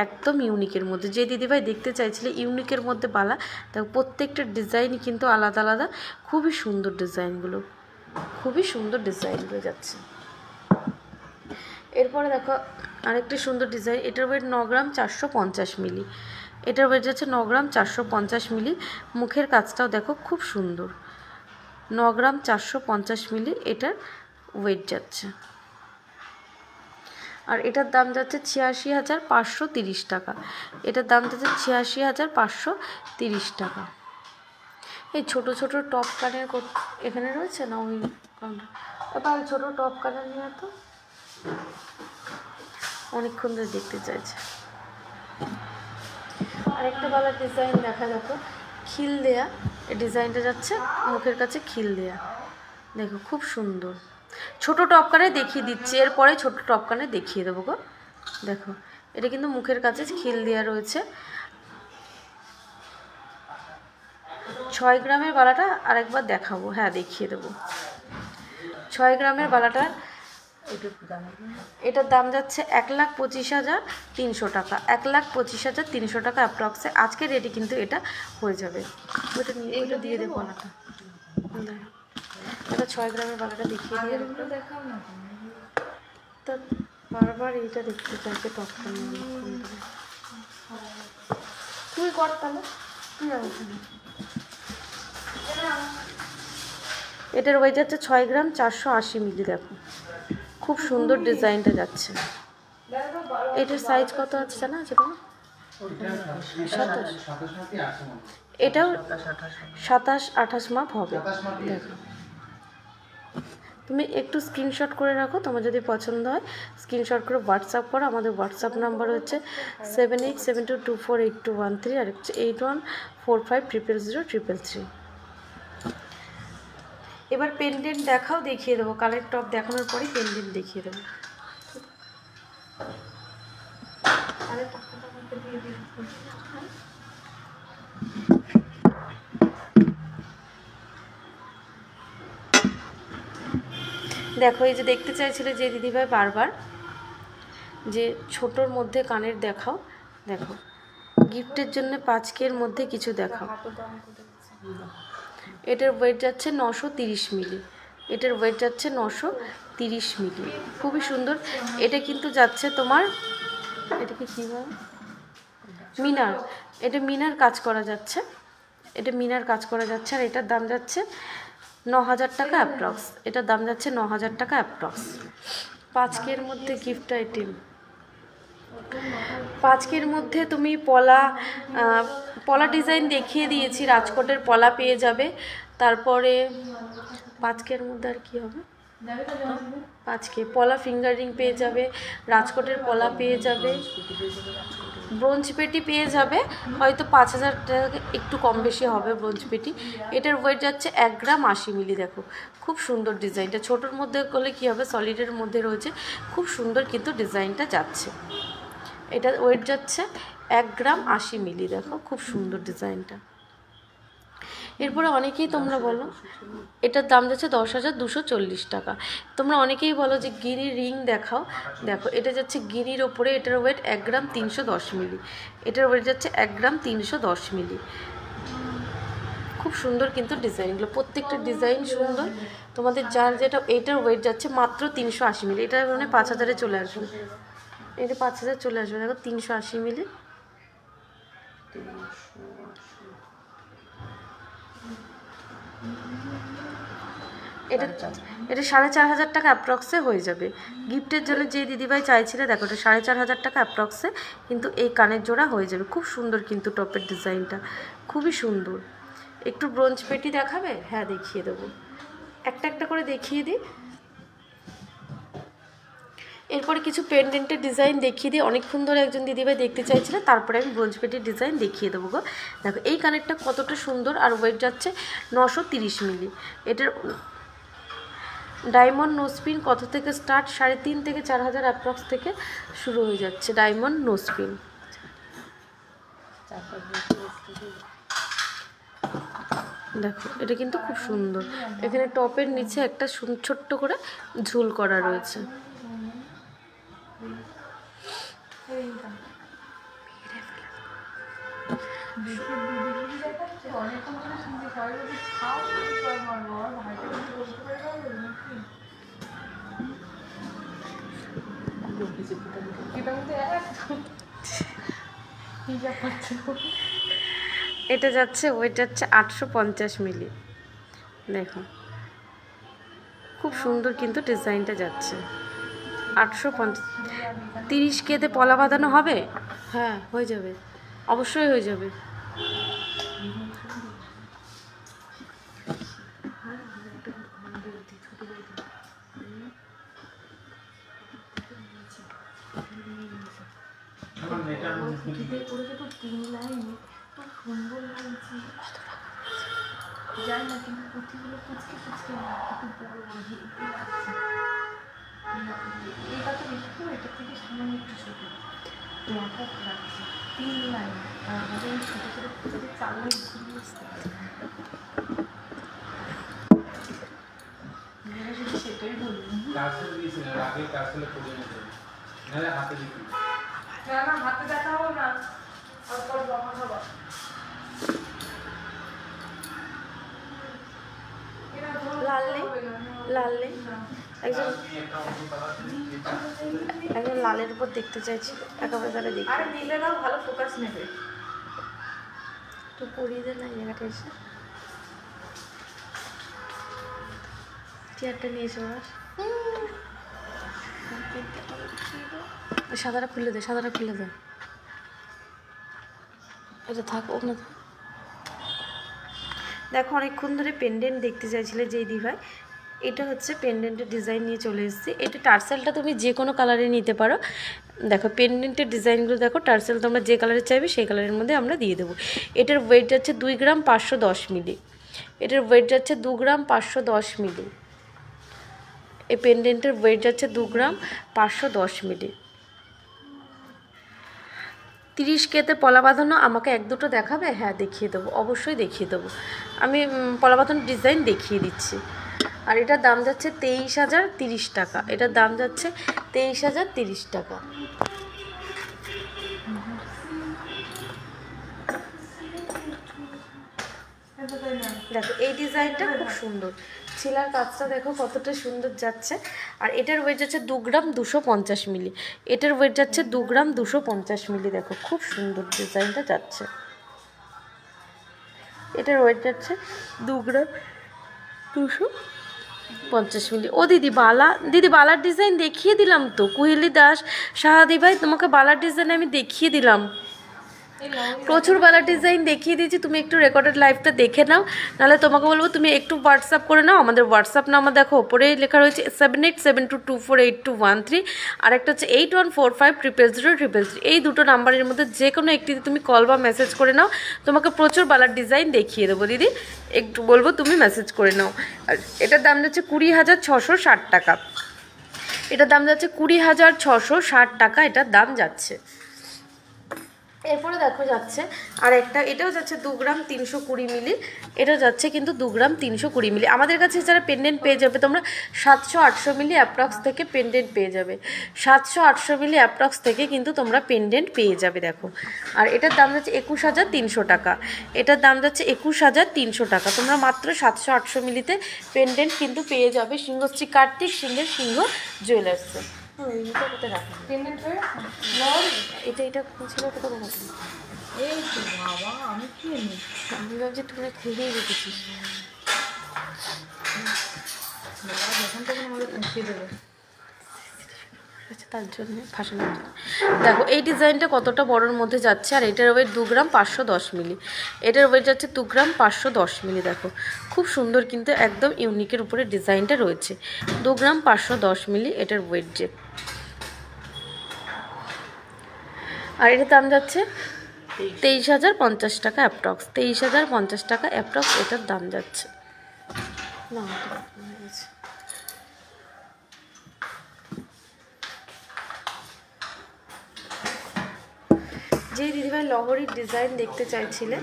একদম ইউনিকের মধ্যে। যে দিদিভাই দেখতে চাইছিলে ইউনিকের মধ্যে বালা, দেখো প্রত্যেকটা ডিজাইনই কিন্তু আলাদা আলাদা। খুবই সুন্দর ডিজাইনগুলো, খুবই সুন্দর ডিজাইনগুলো যাচ্ছে। এরপরে দেখো আরেকটি সুন্দর ডিজাইন। এটার ওয়েট 9 গ্রাম 450 মিলি। এটার ওয়েট যাচ্ছে 9 গ্রাম 450 মিলি। মুখের কাজটাও দেখো খুব সুন্দর। 9 গ্রাম 450 মিলি এটার ওয়েট যাচ্ছে। আর এটার দাম যাচ্ছে 86,530 টাকা। এটার দাম যাচ্ছে 86,530 টাকা। এই ছোট ছোট টপ কানের এখানে রয়েছে না? ওই এবার ছোট টপ কানের নিয়ে তো অনেকক্ষণ ধরে দেখতে চাইছে। আরেকটা বালার ডিজাইন দেখা যেত, খিল দেয়া। এই ডিজাইনটা যাচ্ছে মুখের কাছে খিল দেয়া। দেখো খুব সুন্দর। ছোট টপ কানে দেখিয়ে দিচ্ছি, এরপরে ছোট টপ কানে দেখিয়ে দেবো গো। দেখো এটা কিন্তু মুখের কাছে খিল দেওয়া রয়েছে। 6 গ্রামের বালাটা আরেকবার দেখাবো, হ্যাঁ দেখিয়ে দেবো। 6 গ্রামের বালাটার এটার দাম যাচ্ছে 1,25,300 টাকা। 1,25,300 টাকা অ্যাপ্রক্সে। আজকের রেটে কিন্তু এটা হয়ে যাবে। ওইটা নিয়ে ওইটা দিয়ে দেবো বালাটা। এটা 6 গ্রামের বালাটা দেখিয়ে দিয়ে দেখাও না তো, বারবার এইটা দেখতে চাইছে টপটা নিয়ে। তুই কর তাহলে, তুই এটার ওয়েট যাচ্ছে 6 গ্রাম 480 মিলি। দেখো খুব সুন্দর ডিজাইনটা যাচ্ছে। এটার সাইজ কত আছে জানা আছে কোনো? 27। এটাও 27-28 মাপ হবে। দেখো তুমি একটু স্ক্রিনশট করে রাখো, তোমার যদি পছন্দ হয় স্ক্রিনশট করে হোয়াটসঅ্যাপ করো। আমাদের হোয়াটসঅ্যাপ নাম্বার হচ্ছে 7872248213 আর হচ্ছে 8145000333। এবার পেন্ডেন্ট দেখাও, দেখিয়ে দেবো। কালের টপ দেখানোর পরেই পেন্ডেন্ট দেখিয়ে দেবো। দেখো এই যে দেখতে চাইছিলে যে দিদিভাই বারবার যে ছোটোর মধ্যে কানের দেখাও, দেখো গিফটের জন্য 5K-র মধ্যে কিছু দেখাও। এটার ওয়েট যাচ্ছে 930 মিলি। এটার ওয়েট যাচ্ছে 930 মিলি। খুবই সুন্দর। এটা কিন্তু যাচ্ছে তোমার, এটাকে কী বল, মিনার। এটা মিনার কাজ করা যাচ্ছে। এটা মিনার কাজ করা যাচ্ছে। আর এটার দাম যাচ্ছে 9,000 টাকা অ্যাপ্রক্স। এটার দাম যাচ্ছে 9,000 টাকা অ্যাপ্রক্স। 5K-র মধ্যে গিফট আইটেম। 5K-র মধ্যে তুমি পলা ডিজাইন দেখিয়ে দিয়েছি। রাজকোটের পলা পেয়ে যাবে। তারপরে 5K-র মধ্যে আর কি হবে, 5K পলা ফিঙ্গার রিং পেয়ে যাবে, রাজকোটের পলা পেয়ে যাবে, ব্রোঞ্জ পেটি পেয়ে যাবে। হয়তো 5,000 টাকা একটু কম বেশি হবে ব্রোঞ্জ পেটি। এটার ওয়েট যাচ্ছে 1 গ্রাম 80 মিলি। দেখো খুব সুন্দর ডিজাইনটা। ছোটোর মধ্যে করলে কী হবে, সলিডের মধ্যে রয়েছে, খুব সুন্দর কিন্তু ডিজাইনটা যাচ্ছে। এটার ওয়েট যাচ্ছে 1 গ্রাম 80 মিলি। দেখো খুব সুন্দর ডিজাইনটা। এরপরে অনেকেই তোমরা বলো এটার দাম যাচ্ছে 10,240 টাকা। তোমরা অনেকেই বলো যে গিরি রিং দেখাও, দেখো এটা যাচ্ছে গিরির ওপরে, এটার ওয়েট 1 গ্রাম 310 মিলি, এটার ওয়েট যাচ্ছে 1 গ্রাম 310 মিলি। খুব সুন্দর কিন্তু ডিজাইনগুলো, প্রত্যেকটা ডিজাইন সুন্দর। তোমাদের যার যেটা, এইটার ওয়েট যাচ্ছে মাত্র 380 মিলি, এটা মানে 5,000-এ চলে আসবে, এটা 5,000 চলে আসবে। দেখো 380 মিলি। এটা 4,500 টাকা অ্যাপ্রক্সে হয়ে যাবে গিফটের জন্য। যে দিদিভাই চাইছিলে দেখো এটা 4,500 টাকা অ্যাপ্রক্সে কিন্তু এই কানের জোড়া হয়ে যাবে। খুব সুন্দর কিন্তু টপের ডিজাইনটা, খুবই সুন্দর। একটু ব্রোঞ্জ পেটি দেখাবে? হ্যাঁ দেখিয়ে দেবো, একটা একটা করে দেখিয়ে দিই। এরপরে কিছু পেন্ডেন্টের ডিজাইন দেখিয়ে দিই, অনেকক্ষণ ধরে একজন দিদিভাই দেখতে চাইছিল, তারপরে আমি ব্রোঞ্জ পেটির ডিজাইন দেখিয়ে দেবো গো। দেখো এই কানেরটা কতটা সুন্দর, আর ওয়েট যাচ্ছে 930 মিলি। এটার ডায়মন্ড নোসপিন কত থেকে স্টার্ট? 3.5 থেকে 4,000 অ্যাপ্রক্স থেকে শুরু হয়ে যাচ্ছে ডায়মন্ড নোসপিন। দেখো এটা কিন্তু খুব সুন্দর, এখানে টপের নিচে একটা ছোট্ট করে ঝুল করা রয়েছে। এটা যাচ্ছে, ওয়েট যাচ্ছে 850 মিলি। দেখো খুব সুন্দর কিন্তু ডিজাইনটা যাচ্ছে 850। 30K-তে পলা বাঁধানো হবে? হ্যাঁ হয়ে যাবে, অবশ্যই হয়ে যাবে। যাই না কিন্তু পুঁথিগুলো কুচকে কুচকে না, একটু বড় বড় হেঁটে লাগছে। এই কথা দেখো, এটা থেকে সামান্য একটু ছোট ব্যাপক লাগছে, 3 লাইন। আর আমাদের এই ছোটো ছোটো কুচকে 4 লাইন ঘুরিয়ে আসতে পারে, শুধু সেটাই বলবো। না না হাতে দেখাবো না, তারপর জমা খাবো। লাল একজন লালের উপর দেখতে চাইছি, একেবারে তাহলে দেখি। আর নিলে নাও, ভালো ফোকাস নেবে। একটু পরিয়ে দেন না জায়গাটা এসে, চেয়ারটা নিয়ে এসে বাস। সাদাটা খুলে দে, সাদাটা খুলে দে, এটা থাক ওখানে। দেখো অনেকক্ষণ ধরে পেন্ডেন্ট দেখতে চাইছিলে যেই দিভাই, এটা হচ্ছে পেন্ডেন্টের ডিজাইন নিয়ে চলে এসেছি। এটা টার্সেলটা তুমি যে কোনো কালারে নিতে পারো। দেখো পেন্ডেন্টের ডিজাইনগুলো দেখো, টার্সেল তোমরা যে কালারে চাইবে সেই কালারের মধ্যে আমরা দিয়ে দেবো। এটার ওয়েট যাচ্ছে 2 গ্রাম 510 মিলি, এটার ওয়েট যাচ্ছে 2 গ্রাম 510 মিলি। এই পেন্ডেন্টের ওয়েট যাচ্ছে 2 গ্রাম 510 মিলি। 30K-তে পলা বাঁধানো আমাকে 1-2টো দেখাবে? হ্যাঁ দেখিয়ে দেবো, অবশ্যই দেখিয়ে দেবো। আমি পলা বাঁধানোর ডিজাইন দেখিয়ে দিচ্ছি। আর এটার দাম যাচ্ছে 23,030 টাকা, এটার দাম যাচ্ছে 23,030 টাকা। দেখো এই ডিজাইনটা খুব সুন্দর, ছিলার কাজটা দেখো কতটা সুন্দর যাচ্ছে। আর এটার ওয়েট যাচ্ছে 2 গ্রাম 250 মিলি, এটার ওয়েট যাচ্ছে 2 গ্রাম 250 মিলি। দেখো খুব সুন্দর ডিজাইনটা যাচ্ছে, এটার ওয়েট যাচ্ছে 2 গ্রাম 250 মিলি। ও দিদি বালার ডিজাইন দেখিয়ে দিলাম তো, কুহেলি দাস সাহাদি ভাই, তোমাকে বালার ডিজাইন আমি দেখিয়ে দিলাম, প্রচুর বালার ডিজাইন দেখিয়ে দিয়েছি। তুমি একটু রেকর্ডেড লাইভটা দেখে নাও, নাহলে তোমাকে বলবো তুমি একটু হোয়াটসঅ্যাপ করে নাও। আমাদের হোয়াটসঅ্যাপ নাম্বার দেখো ওপরেই লেখা রয়েছে 7872248213, আর একটা হচ্ছে 8145000033। এই দুটো নাম্বারের মধ্যে যে কোনো একটিতে তুমি কল বা মেসেজ করে নাও, তোমাকে প্রচুর বালার ডিজাইন দেখিয়ে দেবো দিদি, একটু বলবো তুমি মেসেজ করে নাও। আর এটার দাম যাচ্ছে 20,660 টাকা, এটার দাম যাচ্ছে 20,660 টাকা, এটার দাম যাচ্ছে। এরপরে দেখো যাচ্ছে আর একটা, এটাও যাচ্ছে 2 গ্রাম 320 মিলি, এটাও যাচ্ছে কিন্তু 2 গ্রাম 320 মিলি। আমাদের কাছে যারা পেন্ডেন্ট পেয়ে যাবে তোমরা 700-800 মিলি অ্যাপ্রক্স থেকে পেন্ডেন্ট পেয়ে যাবে, 700-800 মিলি অ্যাপ্রক্স থেকে কিন্তু তোমরা পেন্ডেন্ট পেয়ে যাবে। দেখো আর এটার দাম যাচ্ছে 21,300 টাকা, এটার দাম যাচ্ছে 21,300 টাকা। তোমরা মাত্র 700-800 মিলিতে পেন্ডেন্ট কিন্তু পেয়ে যাবে সিংহশ্রী কার্তিক সিংহের সিংহ জুয়েলার্সে। এটা কোথায় রাখো পেমেন্ট হয়ে এটা ছিল কোথায় রাখো? এই তো বাবা, আমি কি এনে আমি ভাবছি তুমি খুলেই রেখেছিস। বাবা যখন তখন আমাকে পৌঁছিয়ে দেবে। আচ্ছা তার জন্য ফাঁসানোর জন্য। দেখো এই ডিজাইনটা কতটা বড়োর মধ্যে যাচ্ছে, আর এটার ওয়েট 2 গ্রাম 510 মিলি, এটার ওয়েট যাচ্ছে 2 গ্রাম 510 মিলি। দেখো খুব সুন্দর কিন্তু একদম ইউনিকের উপরে ডিজাইনটা রয়েছে, 2 গ্রাম 510 মিলি এটার ওয়েট যে। আর এটার দাম যাচ্ছে 23,050 টাকা অ্যাপ্রক্স, 23,050 টাকা অ্যাপ্রক্স এটার দাম যাচ্ছে। না যে দিদিভাই লহরির ডিজাইন দেখতে চাইছিলে,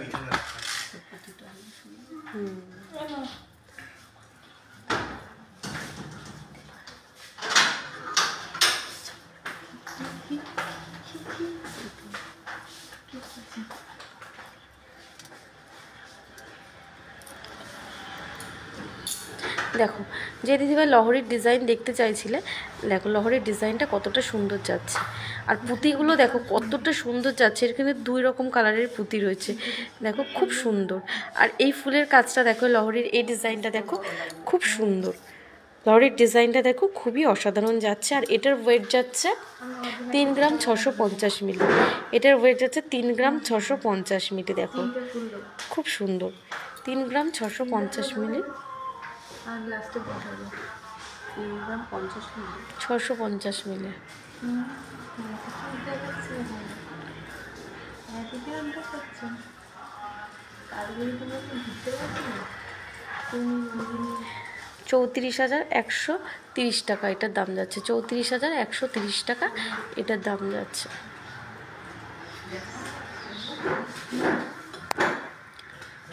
দেখো যে দিদিভাই লহরির ডিজাইন দেখতে চাইছিলে, দেখো লহরির ডিজাইনটা কতটা সুন্দর যাচ্ছে, আর পুঁতিগুলো দেখো কতটা সুন্দর যাচ্ছে। এর কিন্তু 2 রকম কালারের পুঁতি রয়েছে, দেখো খুব সুন্দর। আর এই ফুলের কাজটা দেখো, লহরির এই ডিজাইনটা দেখো খুব সুন্দর, লহরির ডিজাইনটা দেখো খুবই অসাধারণ যাচ্ছে। আর এটার ওয়েট যাচ্ছে 3 গ্রাম 650 মিলি, এটার ওয়েট যাচ্ছে 3 গ্রাম 650 মিলি। দেখো খুব সুন্দর, 3 গ্রাম 650 মিলি, আর লাস্টে বসাবো 3 গ্রাম 50 মিলি 650 মিলি। তুমি 34,130 টাকা এটার দাম যাচ্ছে, 34,130 টাকা এটার দাম যাচ্ছে।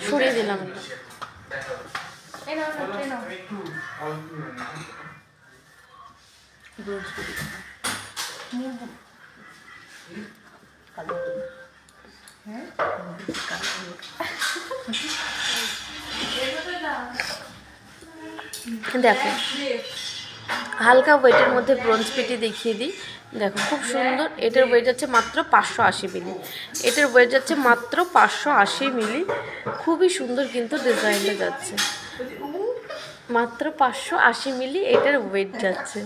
সরিয়ে দিলাম। দেখো হালকা ওয়েটের মধ্যে ব্রোঞ্জ পেটি দেখিয়ে দিই, দেখো খুব সুন্দর। এটার ওয়েট যাচ্ছে মাত্র 580 মিলি, এটার ওয়েট যাচ্ছে মাত্র 580 মিলি। খুবই সুন্দর কিন্তু ডিজাইনটা যাচ্ছে, মাত্র 580 মিলি এটার ওয়েট যাচ্ছে।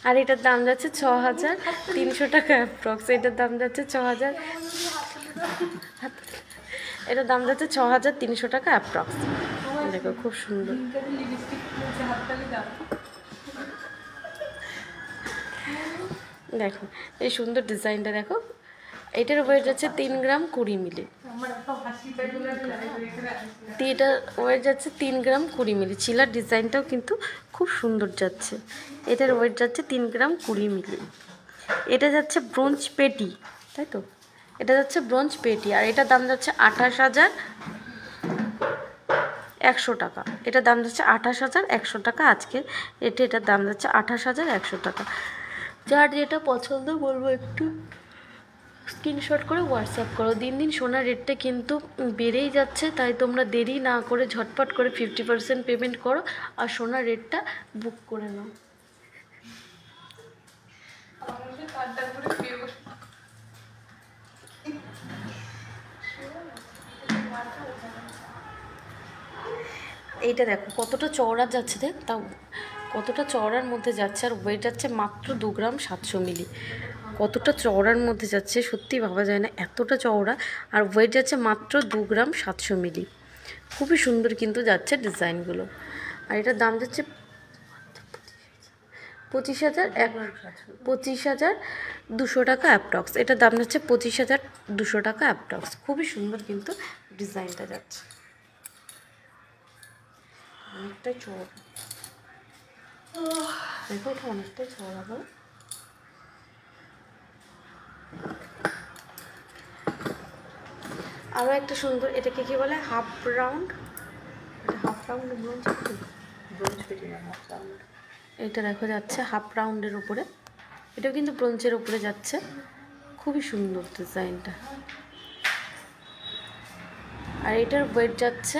আর এটার দাম যাচ্ছে 6,300 টাকা অ্যাপ্রক্স, এটার দাম যাচ্ছে 6,000, এটার দাম যাচ্ছে 6,300 টাকা অ্যাপ্রক্স। দেখো খুব সুন্দর, দেখো এই সুন্দর ডিজাইনটা দেখো। এটার ওয়েট যাচ্ছে 3 গ্রাম 20 মিলি, এটার ওয়েট যাচ্ছে 3 গ্রাম 20 মিলি। চিলার ডিজাইনটাও কিন্তু খুব সুন্দর যাচ্ছে, এটার ওয়েট যাচ্ছে 3 গ্রাম 20 মিলি। এটা যাচ্ছে ব্রোঞ্জ পেটি, তাই তো, এটা যাচ্ছে ব্রোঞ্জ পেটি, আর এটার দাম যাচ্ছে 28,100 টাকা, এটার দাম যাচ্ছে 28,100 টাকা আজকে এটার দাম যাচ্ছে 28,100 টাকা। যার যেটা পছন্দ বলবো একটু স্ক্রিনশট করে হোয়াটসঅ্যাপ করো। দিন দিন সোনার রেটটা কিন্তু বেড়েই যাচ্ছে, তাই তোমরা দেরি না করে ঝটপট করে 50% পেমেন্ট করো আর সোনার রেটটা বুক করে নাও। এইটা দেখো কতটা চওড়া যাচ্ছে, দেখ তাও কতটা চওড়ার মধ্যে যাচ্ছে, আর ওয়েট যাচ্ছে মাত্র 2 গ্রাম 700 মিলি। কতটা চওড়ার মধ্যে যাচ্ছে সত্যি ভাবা যায় না, এতটা চওড়া, আর ওয়েট যাচ্ছে মাত্র 2 গ্রাম 700 মিলি। খুবই সুন্দর কিন্তু যাচ্ছে ডিজাইনগুলো। আর এটার দাম যাচ্ছে 25,200 টাকা অ্যাপ্রক্স। এটার দাম যাচ্ছে 25,200 টাকা অ্যাপ্রক্স। খুবই সুন্দর কিন্তু ডিজাইনটা যাচ্ছে, অনেকটাই চড়া। দেখো এটা অনেকটাই চড়া বলো। আরও একটা সুন্দর, এটাকে কি বলে, half round, half round bronze পেটি না, হাফ রাউন্ড। এটা দেখা যাচ্ছে হাফ রাউন্ডের উপরে, এটাও কিন্তু ব্রোঞ্জের উপরে যাচ্ছে। খুবই সুন্দর ডিজাইনটা। আর এটার ওয়েট যাচ্ছে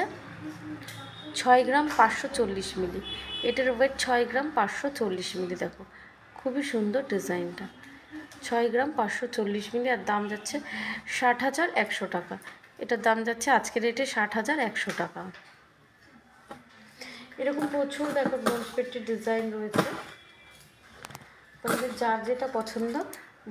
6 গ্রাম 540 মিলি। এটার ওয়েট 6 গ্রাম 540 মিলি। দেখো খুবই সুন্দর ডিজাইনটা, 6 গ্রাম 540 মিলি। আর দাম যাচ্ছে 60,100 টাকা। এটার দাম যাচ্ছে আজকের রেটে 60,100 টাকা। এরকম প্রচুর দেখো ব্রোঞ্জ পেটির ডিজাইন রয়েছে। তোমাদের যার যেটা পছন্দ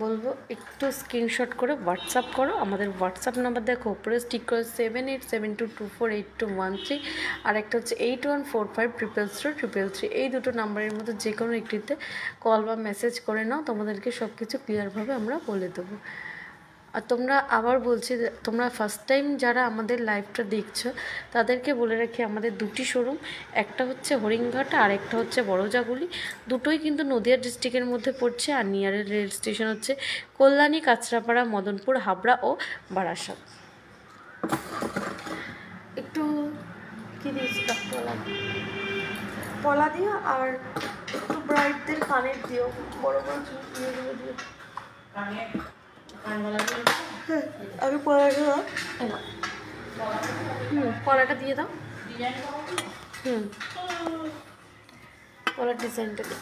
বলবো একটু স্ক্রিনশট করে হোয়াটসঅ্যাপ করো। আমাদের হোয়াটসঅ্যাপ নাম্বার দেখো উপরে স্টিক করে 7872248213, আর একটা হচ্ছে 8145333333। এই দুটো নাম্বারের মধ্যে যে কোনো একটিতে কল বা মেসেজ করে নাও, তোমাদেরকে সব কিছু ক্লিয়ারভাবে আমরা বলে দেবো। আর তোমরা, আবার বলছি, তোমরা ফার্স্ট টাইম যারা আমাদের লাইভটা দেখছো তাদেরকে বলে রাখি, আমাদের দুটি শোরুম, একটা হচ্ছে হরিণঘাট আর একটা হচ্ছে বড়জাগুলি। দুটোই কিন্তু নদিয়া ডিস্ট্রিক্টের মধ্যে পড়ছে। আর নিয়ারের রেল স্টেশন হচ্ছে কল্যাণী, কাঁচরাপাড়া, মদনপুর, হাবড়া ও বারাসাত। একটু কী দিয়েছি, পলা দিও, আর একটু ব্রাইটদের কানের দিও, বড় বড় চুল দিয়ে দিও। আমি পলাটা দাও, পলাটা দিয়ে দাও। পলার ডিজাইনটা দিই।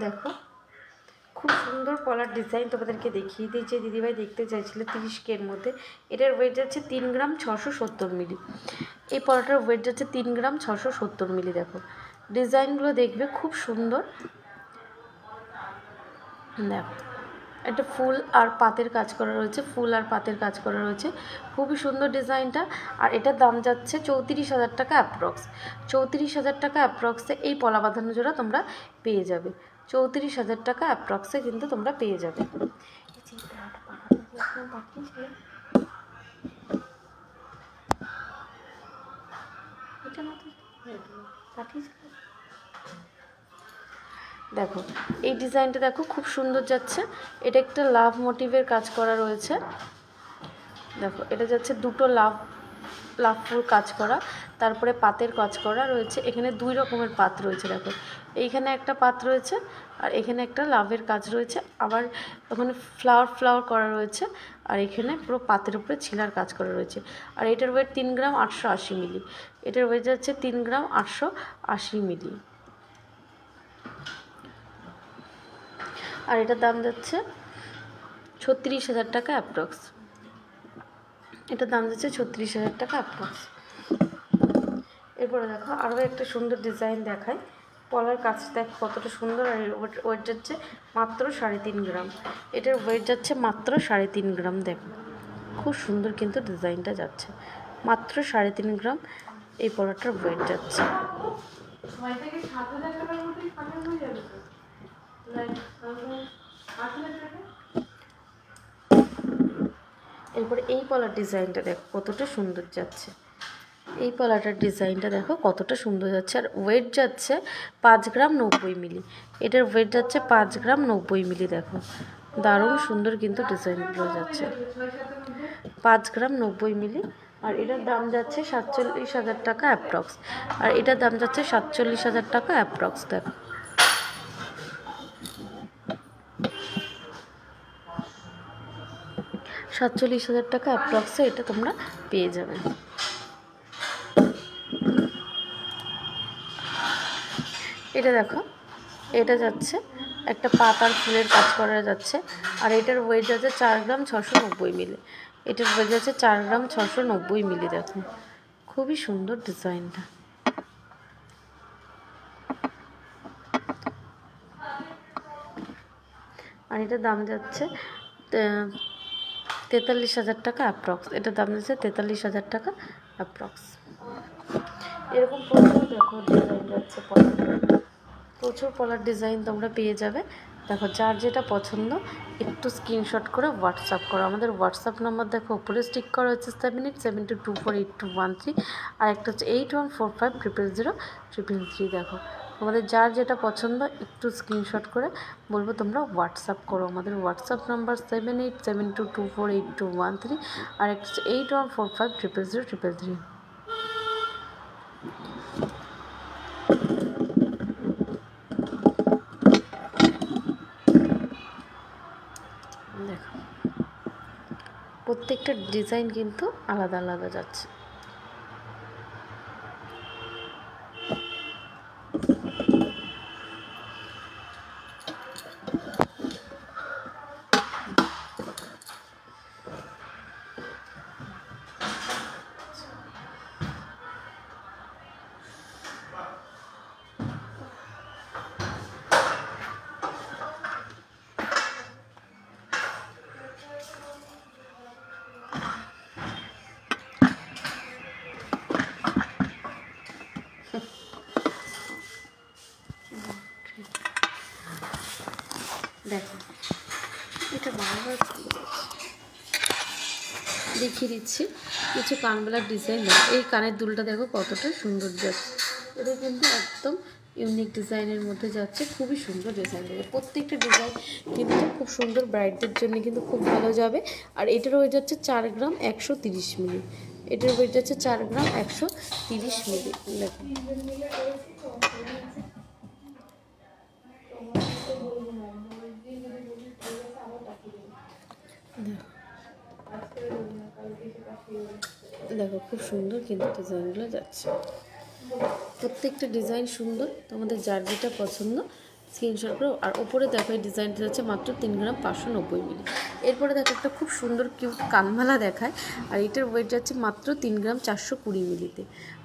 দেখো খুব সুন্দর পলার ডিজাইন তোমাদেরকে দেখিয়ে দিই, যে দিদিভাই দেখতে চাইছিল 30K এর মধ্যে। এটার ওয়েট যাচ্ছে 3 গ্রাম 670 মিলি। এই পলাটার ওয়েট যাচ্ছে 3 গ্রাম 670 মিলি। দেখো ডিজাইনগুলো দেখবে খুব সুন্দর। দেখো একটা ফুল আর পাতের কাজ করা রয়েছে, ফুল আর পাতের কাজ করা রয়েছে, খুবই সুন্দর ডিজাইনটা। আর এটার দাম যাচ্ছে 34,000 টাকা অ্যাপ্রক্স। 34,000 টাকা অ্যাপ্রক্সে এই পলা বাঁধানো জোড়া তোমরা পেয়ে যাবে। 34,000 টাকা অ্যাপ্রক্সে কিন্তু তোমরা পেয়ে যাবে। দেখো এই ডিজাইনটা দেখো খুব সুন্দর যাচ্ছে। এটা একটা লাভ মোটিভের কাজ করা রয়েছে। দেখো এটা যাচ্ছে দুটো লাভ ফুল কাজ করা, তারপরে পাতের কাজ করা রয়েছে। এখানে 2 রকমের পাত রয়েছে। দেখো এইখানে একটা পাত রয়েছে আর এখানে একটা লাভের কাজ রয়েছে, আবার ওখানে ফ্লাওয়ার করা রয়েছে, আর এখানে পুরো পাতের উপরে ছিলার কাজ করা রয়েছে। আর এটার ওয়েট 3 গ্রাম 880 মিলি। এটার ওয়েট যাচ্ছে 3 গ্রাম 880 মিলি। আর এটার দাম যাচ্ছে 36,000 টাকা অ্যাপ্রক্স। এটার দাম যাচ্ছে 36,000 টাকা অ্যাপ্রক্স। এরপরে দেখো আরও একটা সুন্দর ডিজাইন দেখায়। পলার কাজটা দেখো কতটা সুন্দর। আর ওয়েট যাচ্ছে মাত্র 3.5 গ্রাম। এটার ওয়েট যাচ্ছে মাত্র 3.5 গ্রাম। দেখো খুব সুন্দর কিন্তু ডিজাইনটা যাচ্ছে, মাত্র 3.5 গ্রাম এই পলাটার ওয়েট যাচ্ছে। এরপরে এই পলার ডিজাইনটা দেখো কতটা সুন্দর যাচ্ছে। এই পলাটার ডিজাইনটা দেখো কতটা সুন্দর যাচ্ছে। আর ওয়েট যাচ্ছে 5 গ্রাম 90 মিলি। এটার ওয়েট যাচ্ছে 5 গ্রাম 90 মিলি। দেখো দারুণ সুন্দর কিন্তু ডিজাইনগুলো যাচ্ছে, 5 গ্রাম 90 মিলি। আর এটার দাম যাচ্ছে 47,000 টাকা অ্যাপ্রক্স। আর এটার দাম যাচ্ছে 47,000 টাকা অ্যাপ্রক্স। দেখো 47,000 টাকা অ্যাপ্রক্সে এটা তোমরা পেয়ে যাবে। এটা দেখো এটা যাচ্ছে একটা পাতার ফুলের কাজ করা যাচ্ছে। আর এটার ওয়েট যাচ্ছে 4 গ্রাম 690 মিলি। এটার ওয়েট আছে 4 গ্রাম 690 মিলি। দেখো খুবই সুন্দর ডিজাইনটা। আর এটার দাম যাচ্ছে 43,000 টাকা অ্যাপ্রক্স। এটার দাম যাচ্ছে 43,000 টাকা অ্যাপ্রক্স। এরকম প্রচুর দেখো ডিজাইন যাচ্ছে, প্রচুর পলার ডিজাইন তোমরা পেয়ে যাবে। দেখো যার যেটা পছন্দ একটু স্ক্রিনশট করে হোয়াটসঅ্যাপ করো। আমাদের হোয়াটসঅ্যাপ নাম্বার দেখো উপরে স্টিক করা হচ্ছে 7872482213, আর একটা হচ্ছে 8145000333। দেখো তোমাদের যার যেটা পছন্দ একটু স্ক্রিনশট করে বলবো তোমরা হোয়াটসঅ্যাপ করো। আমাদের হোয়াটসঅ্যাপ নাম্বার 7872248213, আর একটা হচ্ছে 8145000333। দেখো প্রত্যেকটা ডিজাইন কিন্তু আলাদা আলাদা যাচ্ছে। দেখো এটা বারবার দেখিয়ে দিচ্ছি কিছু কানবালার ডিজাইন। এই কানের দুলটা দেখো কতটা সুন্দর যাচ্ছে। এটা কিন্তু একদম ইউনিক ডিজাইনের মধ্যে যাচ্ছে, খুবই সুন্দর ডিজাইন দেবে। প্রত্যেকটা ডিজাইন কিন্তু খুব সুন্দর, ব্রাইডদের জন্য কিন্তু খুব ভালো যাবে। আর এটার ওয়েট যাচ্ছে 4 গ্রাম 130 মিলি। এটার ওয়েট যাচ্ছে 4 গ্রাম 130 মিলি। দেখো দেখো খুব সুন্দর কিন্তু ডিজাইনগুলো যাচ্ছে। প্রত্যেকটা ডিজাইন সুন্দর, তোমাদের যার যেটা পছন্দ স্ক্রিনশট করো। আর ওপরে দেখো এই ডিজাইনটা যাচ্ছে মাত্র 3 গ্রাম 590 মিলি। এরপরে দেখো একটা খুব সুন্দর কিউট কানমালা দেখায়, আর এটার ওয়েট যাচ্ছে মাত্র 3 গ্রাম 420 মিলিতে।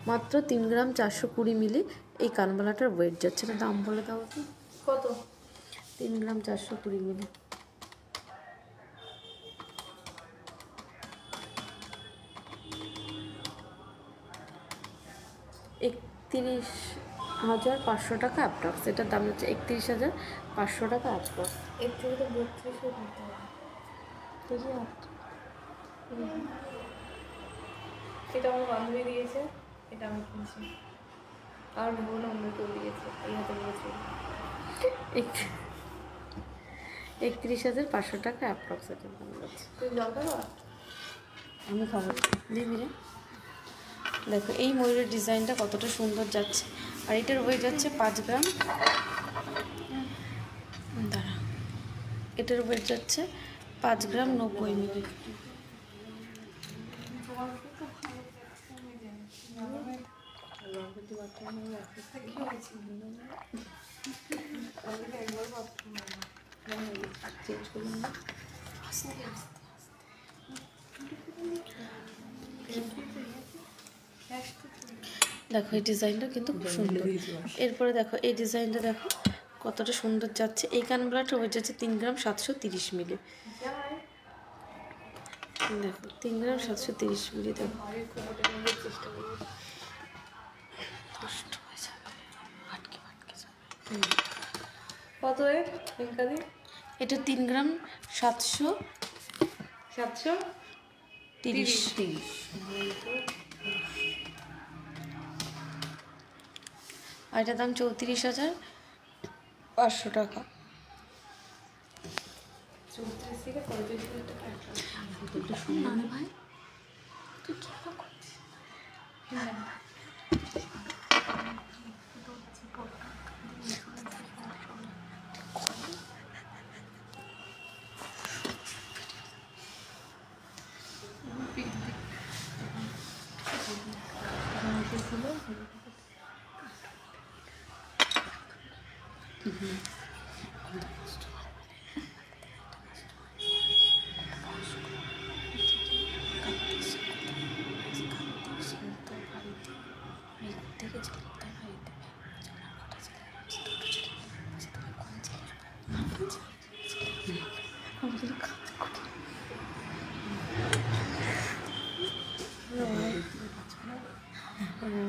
মাত্র 3 গ্রাম 420 মিলি এই কানমালাটার ওয়েট যাচ্ছে। এটা দাম বলে দাও কি কত? 3 গ্রাম 420 মিলি। 31,500 টাকা অ্যাপ্রক্স। এটার দাম হচ্ছে 31,500 টাকা অ্যাপ্রক্স। এর থেকে তো 3200 দিতে হবে। এটা আমার বান্ধবী দিয়েছে, এটা আমি কিনছি। আর বোন অন্য কেউ দিয়েছে, এই হাতে দিয়েছে। 31,500 টাকা অ্যাপ্রক্স এটার দাম যাচ্ছে। তুই জল খাবো? আমি খাবো দিবি রে। দেখো এই ময়ূরের ডিজাইনটা কতটা সুন্দর যাচ্ছে, আর এটার ওয়েট যাচ্ছে 5 গ্রাম। দাঁড়া, এটার ওয়েট যাচ্ছে 5 গ্রাম 90 মিলি। দেখো এই ডিজাইনটা কিন্তু খুব সুন্দর। এরপরে দেখো এই ডিজাইনটা দেখো কতটা সুন্দর যাচ্ছে। এই কানগুলাটা ওয়েট যাচ্ছে 3 গ্রাম 730 মিলি। দেখো 3 গ্রাম 730 মিলি। দেখো নষ্ট হয়ে যাবে, আটকে যাবে। কত এর ইনকাদি? এটা 3 গ্রাম 730। আর এটার দাম 34,500 টাকা। 34 থেকে 35,000 টাকা। ভাই তুই কি করছিস?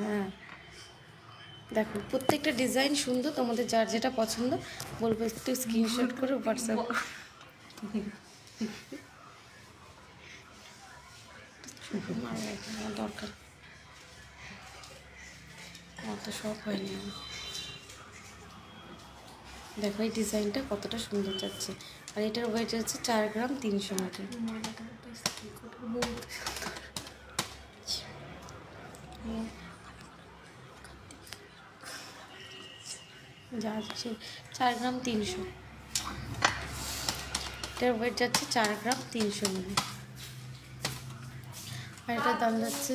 হ্যাঁ দেখো প্রত্যেকটা ডিজাইন সুন্দর, তোমাদের যার যেটা পছন্দ বলবো একটু স্ক্রিনশট করে হোয়াটসঅ্যাপ দরকার অত সব হয়নি আমার। দেখো এই ডিজাইনটা কতটা সুন্দর যাচ্ছে, আর এটার ওয়েট হচ্ছে 4 গ্রাম 300 মিটার। যা যাচ্ছে 4 গ্রাম 300, এটার ওয়েট যাচ্ছে 4 গ্রাম 300 মিলি, আর এটার দাম যাচ্ছে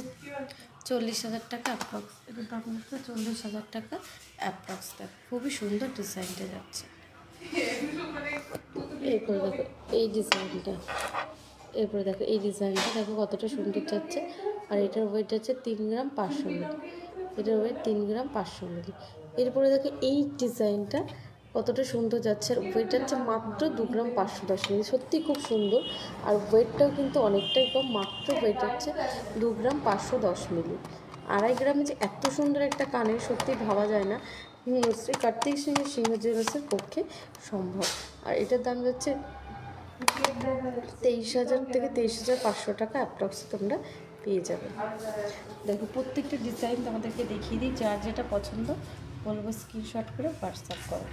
40,000 টাকা অ্যাপ্রক্স। এটার দাম যাচ্ছে 40,000 টাকা অ্যাপ্রক্স। দেখো খুবই সুন্দর ডিজাইনটা যাচ্ছে। এরপরে দেখো এই ডিজাইনটা, এরপরে দেখো এই ডিজাইনটা দেখো কতটা সুন্দর যাচ্ছে, আর এটার ওয়েট যাচ্ছে 3 গ্রাম 500 মিলি, এটার ওয়েট 3 গ্রাম 500 মিলি। এরপরে দেখো এই ডিজাইনটা কতটা সুন্দর যাচ্ছে, আর ওয়েট যাচ্ছে মাত্র 2 গ্রাম 510 মিলি। সত্যি খুব সুন্দর, আর ওয়েটটাও কিন্তু অনেকটাই কম, মাত্র ওয়েট যাচ্ছে 2 গ্রাম 510 মিলি। 2.5 গ্রামে যে এত সুন্দর একটা কানের সত্যি ভাবা যায় না, শ্রী কার্তিক সিংহের সিংহ জুয়েলার্সের পক্ষে সম্ভব। আর এটার দাম যাচ্ছে 23,000 থেকে 23,500 টাকা অ্যাপ্রক্সে তোমরা পেয়ে যাবে। দেখো প্রত্যেকটা ডিজাইন তোমাদেরকে দেখিয়ে দিই, যার যেটা পছন্দ বলবো স্ক্রিনশট করে হোয়াটসঅ্যাপ করো।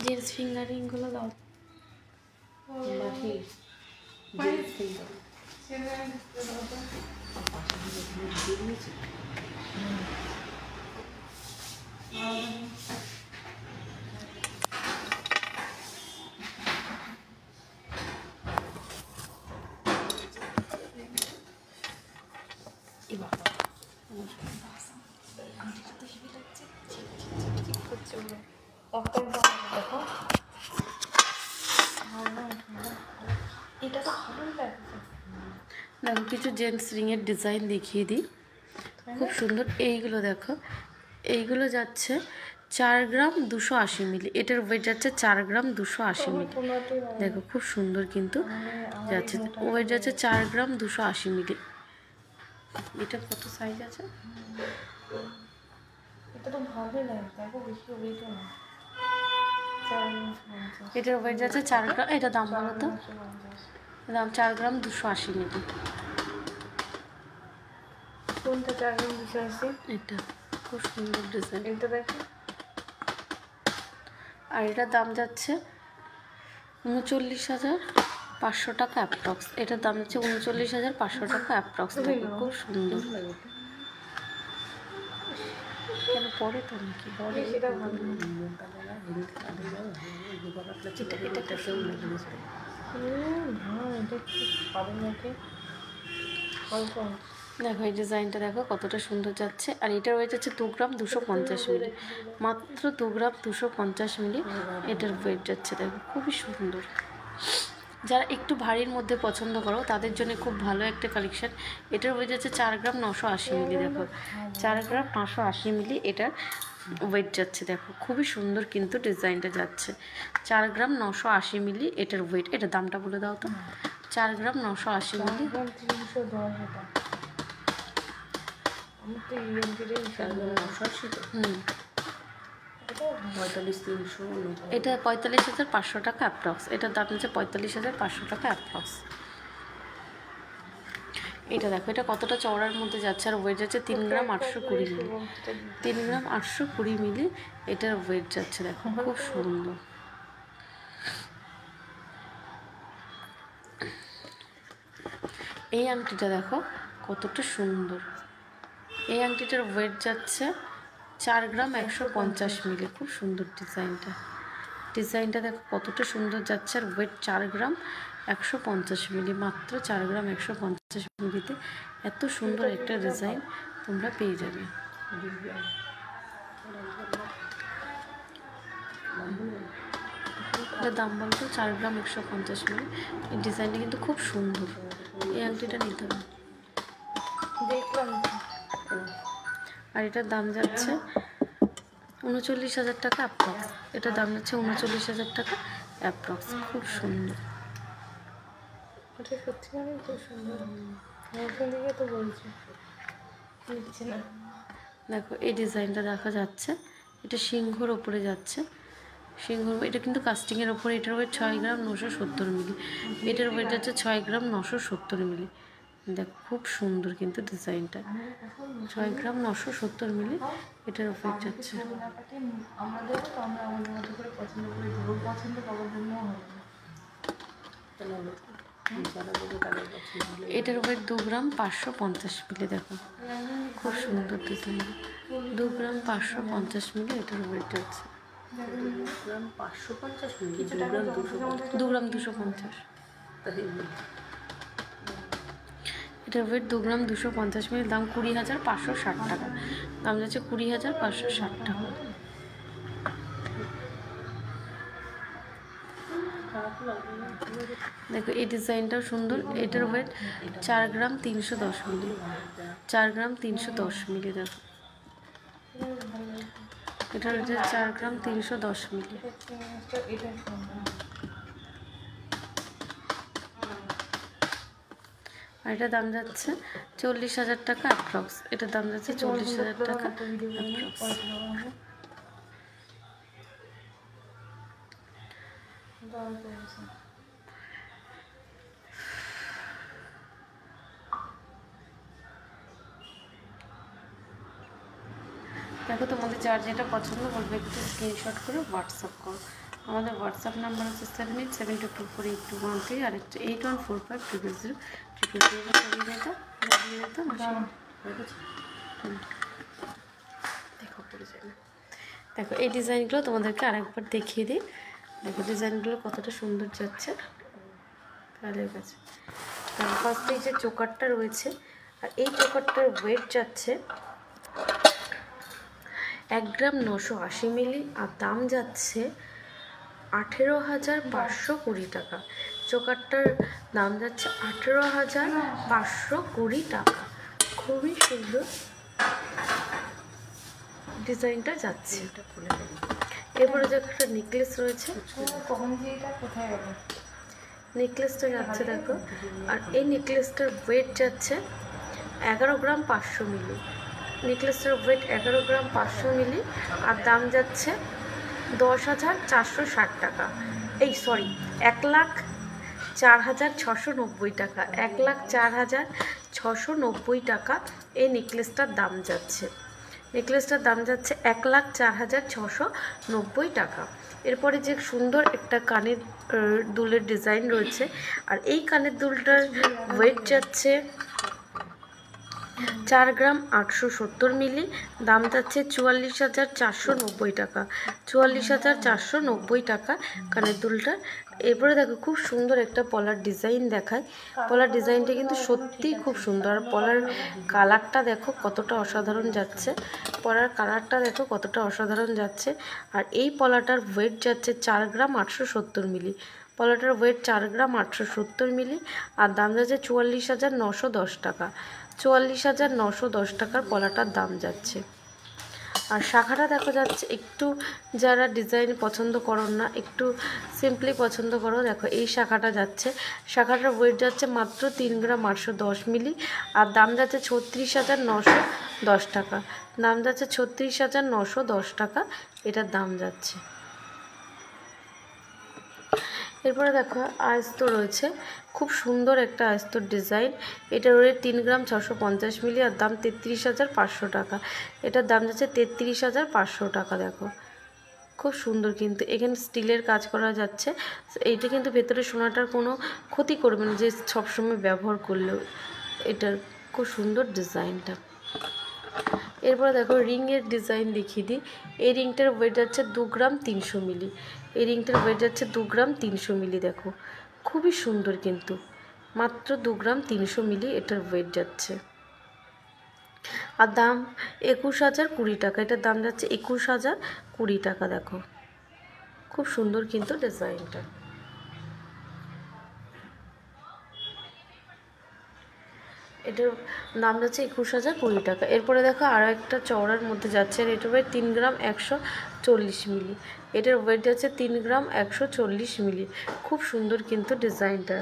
জেন্টস ফিঙ্গারিংগুলো দাও, এটা তো ভালোই লাগছে। দেখো কিছু জেন্টস রিংয়ের ডিজাইন দেখিয়ে দিই, খুব সুন্দর। এইগুলো দেখো, এইগুলো যাচ্ছে 4 গ্রাম 280 মিলি, এটার ওয়েট যাচ্ছে 4 গ্রাম 280 মিলি। দেখো খুব সুন্দর কিন্তু যাচ্ছে, ওয়েট যাচ্ছে 4 গ্রাম 280 মিলি। এটা কত সাইজ আছে? এটা তো ভালোই লাগছে, দেখো বেশি ওয়েটও না। এটার ওয়েট যাচ্ছে 4 গ্রাম, এটা দাম বলো তো? দাম 4 গ্রাম 280 মিলি। কোনটা 4 গ্রাম 280? এটা খুব সুন্দর ডিজাইন, এটা দেখো। আর এটার দাম যাচ্ছে 39,500 টাকা অ্যাপ্রক্স। এটার দাম যাচ্ছে 39,500 টাকা অ্যাপ্রক্স। দেখো খুব সুন্দর। কেন পরে তো নাকি পরে সেটা ভালো। এটা কি হবে নাকি অল্প। দেখো এই ডিজাইনটা দেখো কতটা সুন্দর যাচ্ছে, আর এটার ওয়েট যাচ্ছে 2 গ্রাম 250 মিলি, মাত্র 2 গ্রাম 250 মিলি এটার ওয়েট যাচ্ছে। দেখো খুবই সুন্দর, যারা একটু ভারীর মধ্যে পছন্দ করো তাদের জন্য খুব ভালো একটা কালেকশন। এটার ওয়েট যাচ্ছে 4 গ্রাম 980 মিলি। দেখো 4 গ্রাম 980 মিলি এটার ওয়েট যাচ্ছে। দেখো খুবই সুন্দর কিন্তু ডিজাইনটা যাচ্ছে, 4 গ্রাম 980 মিলি এটার ওয়েট। এটার দামটা বলে দাও তো? 4 গ্রাম 980 মিলি, 310 এটা। আমি তো ইএমটিরে এটা 45,500 টাকা অ্যাপ্রক্স। এটার দাম হচ্ছে 45,500 টাকা অ্যাপ্রক্স। এটা দেখো এটা কতটা চওড়ার মধ্যে যাচ্ছে, আর ওয়েট যাচ্ছে 3 গ্রাম 820 মিলি, 3 গ্রাম 820 মিলি এটার ওয়েট যাচ্ছে। দেখো খুব সুন্দর। এই আংটিটা দেখো কতটা সুন্দর, এই আংটিটার ওয়েট যাচ্ছে 4 গ্রাম 150 মিলি। খুব সুন্দর ডিজাইনটা, ডিজাইনটা দেখো কতটা সুন্দর যাচ্ছে, আর ওয়েট 4 গ্রাম 150 মিলি, মাত্র 4 গ্রাম 150 মিলিতে এত সুন্দর একটা ডিজাইন তোমরা পেয়ে যাবে। এটার দাম বলতো 4 গ্রাম 150 মিলি। এই ডিজাইনটা কিন্তু খুব সুন্দর, এই আংটিটা নিতে হবে। দেখলাম আর এটার দাম যাচ্ছে 39,000 টাকা অ্যাপ্রক্স। এটার দাম যাচ্ছে 39,000 টাকা অ্যাপ্রক্স। খুব সুন্দর, ওটা সত্যি মানে খুব সুন্দর। ওখান থেকে তো বলছি নিচ্ছে না। দেখো এই ডিজাইনটা দেখা যাচ্ছে, এটা সিংহর ওপরে যাচ্ছে। সিংহ, এটা কিন্তু কাস্টিংয়ের ওপরে। এটার ওয়েট 6 গ্রাম 970 মিলি। এটার ওয়েট যাচ্ছে 6 গ্রাম 970 মিলি। দেখো খুব সুন্দর কিন্তু ডিজাইনটা, 6 গ্রাম 970 মিলি এটার ওয়েট যাচ্ছে। আমাদের তো আমরা আমাদের মতো করে পছন্দ করে দেবো, পছন্দ করার জন্য হবে না। এটার ওয়েট 2 গ্রাম 550 মিলি। দেখো খুব সুন্দর ডিজাইন, 2 গ্রাম 550 মিলি এটার ওয়েট যাচ্ছে। 2 গ্রাম 250। এটার ওয়েট 2 গ্রাম 250 মিলি। দাম 20,560 টাকা। দাম যাচ্ছে 20,560 টাকা। দেখো এই ডিজাইনটাও সুন্দর। এটার ওয়েট 4 গ্রাম 310 মিলি। 4 গ্রাম 310 মিলি। দেখো এটার ওয়েট 4 গ্রাম 310 মিলি। এটা সুন্দর। আর এটার দাম যাচ্ছে 40,000 টাকা অ্যাপ্রক্স। এটার দাম যাচ্ছে 40,000 টাকা অ্যাপ্রক্স। দেখো তোমাদের যার যেটা পছন্দ করবে একটু স্ক্রিনশট করে হোয়াটসঅ্যাপ করো। আমাদের হোয়াটসঅ্যাপ নাম্বার হচ্ছে 7872482113 আর একটা 81450000। দেখো পড়ে যায় না। দেখো এই ডিজাইনগুলো তোমাদেরকে আরেকবার দেখিয়ে দিই। দেখো ডিজাইনগুলো কতটা সুন্দর যাচ্ছে তাদের কাছে। ফার্স্টে যে চোকারটা রয়েছে, আর এই চোকারটার ওয়েট যাচ্ছে 1 গ্রাম 980 মিলি। আর দাম যাচ্ছে 18,520 টাকা। চোকারটার দাম যাচ্ছে 18,520 টাকা। খুবই সুন্দর ডিজাইনটা যাচ্ছে। এরপরে যে একটা নেকলেস রয়েছে, কখন যে এটা কোথায় গেল? নেকলেসটা যাচ্ছে দেখো। আর এই নেকলেসটার ওয়েট যাচ্ছে 11 গ্রাম 500 মিলি। নেকলেসটার ওয়েট 11 গ্রাম 500 মিলি। আর দাম যাচ্ছে 10,460 টাকা। এই সরি, 1,04,690 টাকা। 1,04,690 টাকা এই নেকলেসটার দাম যাচ্ছে। নেকলেসটার দাম যাচ্ছে 1,04,690 টাকা। এরপরে যে সুন্দর একটা কানের দুলের ডিজাইন রয়েছে, আর এই কানের দুলটার ওয়েট যাচ্ছে 4 গ্রাম 870 মিলি। দাম যাচ্ছে 44,490 টাকা। 44,490 টাকা কানের দুলটা। এরপরে দেখো খুব সুন্দর একটা পলার ডিজাইন দেখায়। পলার ডিজাইনটা কিন্তু সত্যিই খুব সুন্দর। আর পলার কালারটা দেখো কতটা অসাধারণ যাচ্ছে। পলার কালারটা দেখো কতটা অসাধারণ যাচ্ছে। আর এই পলাটার ওয়েট যাচ্ছে 4 গ্রাম 870 মিলি। পলাটার ওয়েট 4 গ্রাম 870 মিলি। আর দাম যাচ্ছে 44,910 টাকা। 44,910 টাকার পলাটার দাম যাচ্ছে। আর শাখাটা দেখা যাচ্ছে একটু, যারা ডিজাইন পছন্দ করো না, একটু সিম্পলি পছন্দ করো, দেখো এই শাখাটা যাচ্ছে। শাখাটার ওয়েট যাচ্ছে মাত্র 3 গ্রাম 810 মিলি। আর দাম যাচ্ছে 36,910 টাকা। দাম যাচ্ছে 36,910 টাকা এটার দাম যাচ্ছে। এরপরে দেখো আয়স্ত রয়েছে, খুব সুন্দর একটা আয়স্তর ডিজাইন। এটার ওয়েট 3 গ্রাম 650 মিলি। আর দাম 33,500 টাকা। এটার দাম যাচ্ছে 33,500 টাকা। দেখো খুব সুন্দর কিন্তু এখানে স্টিলের কাজ করা যাচ্ছে। এইটা কিন্তু ভেতরে সোনাটার কোনো ক্ষতি করবে না যে সবসময় ব্যবহার করলেও। এটার খুব সুন্দর ডিজাইনটা। এরপরে দেখো রিংয়ের ডিজাইন দেখিয়ে দিই। এই রিংটার ওয়েট যাচ্ছে 2 গ্রাম 300 মিলি। এই রিংটার ওয়েট যাচ্ছে 2 গ্রাম 300 মিলি। দেখো খুবই সুন্দর কিন্তু, মাত্র 2 গ্রাম 300 মিলি এটার ওয়েট যাচ্ছে। আর দাম 21,020 টাকা। এটার দাম যাচ্ছে 21,020 টাকা। দেখো খুব সুন্দর কিন্তু ডিজাইনটা। এটার দাম যাচ্ছে 21,020 টাকা। এরপরে দেখো আরও একটা চওড়ার মধ্যে যাচ্ছে, আর এটার ওয়েট 3 গ্রাম 140 মিলি। এটার ওয়েট যাচ্ছে 3 গ্রাম 140 মিলি। খুব সুন্দর কিন্তু ডিজাইনটা।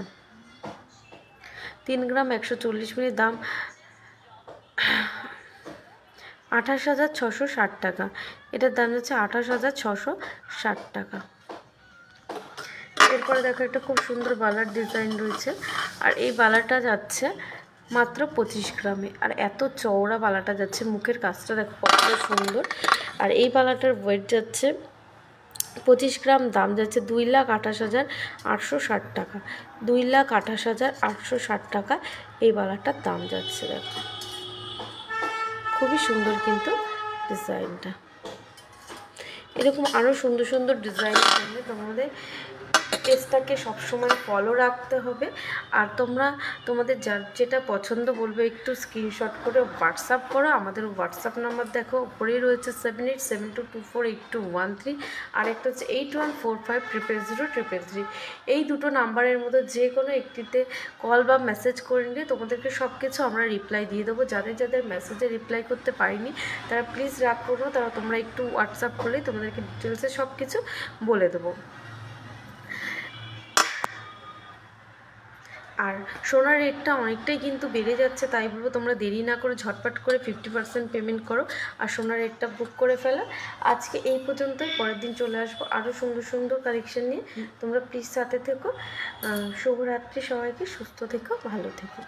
3 গ্রাম 140 মিলি, দাম 28,660 টাকা। এটার দাম যাচ্ছে 28,660 টাকা। এরপরে দেখো একটা খুব সুন্দর বালার ডিজাইন রয়েছে, আর এই বালাটা যাচ্ছে মাত্র 25 গ্রামে। আর এত চওড়া বালাটা যাচ্ছে, মুখের কাজটা দেখো কতটা সুন্দর। আর এই বালাটার ওয়েট যাচ্ছে 25 গ্রাম, দাম যাচ্ছে 2,28,860 টাকা। 2,28,860 টাকা এই বালাটার দাম যাচ্ছে। দেখো খুবই সুন্দর কিন্তু ডিজাইনটা। এরকম আরও সুন্দর সুন্দর ডিজাইনের জন্য তোমাদের পেজটাকে সবসময় ফলো রাখতে হবে। আর তোমরা তোমাদের যার যেটা পছন্দ বলবে একটু স্ক্রিনশট করে হোয়াটসঅ্যাপ করো। আমাদের হোয়াটসঅ্যাপ নাম্বার দেখো উপরেই রয়েছে 7872248213, আর একটা হচ্ছে 81450003। এই দুটো নাম্বারের মধ্যে যে কোনো একটিতে কল বা মেসেজ করে নিলে তোমাদেরকে সব কিছু আমরা রিপ্লাই দিয়ে দেবো। যাদের যাদের মেসেজে রিপ্লাই করতে পারিনি তারা প্লিজ রাগ করো, তারা তোমরা একটু হোয়াটসঅ্যাপ করলেই তোমাদেরকে ডিটেলসে সব কিছু বলে দেবো। আর সোনার রেটটা অনেকটাই কিন্তু বেড়ে যাচ্ছে, তাই বলবো তোমরা দেরি না করে ঝটপট করে 50% পেমেন্ট করো আর সোনার রেটটা বুক করে ফেলো। আজকে এই পর্যন্তই, পরের দিন চলে আসবো আরও সুন্দর সুন্দর কালেকশন নিয়ে। তোমরা প্লিজ সাথে থেকো। শুভরাত্রি সবাইকে, সুস্থ থেকো, ভালো থেকো।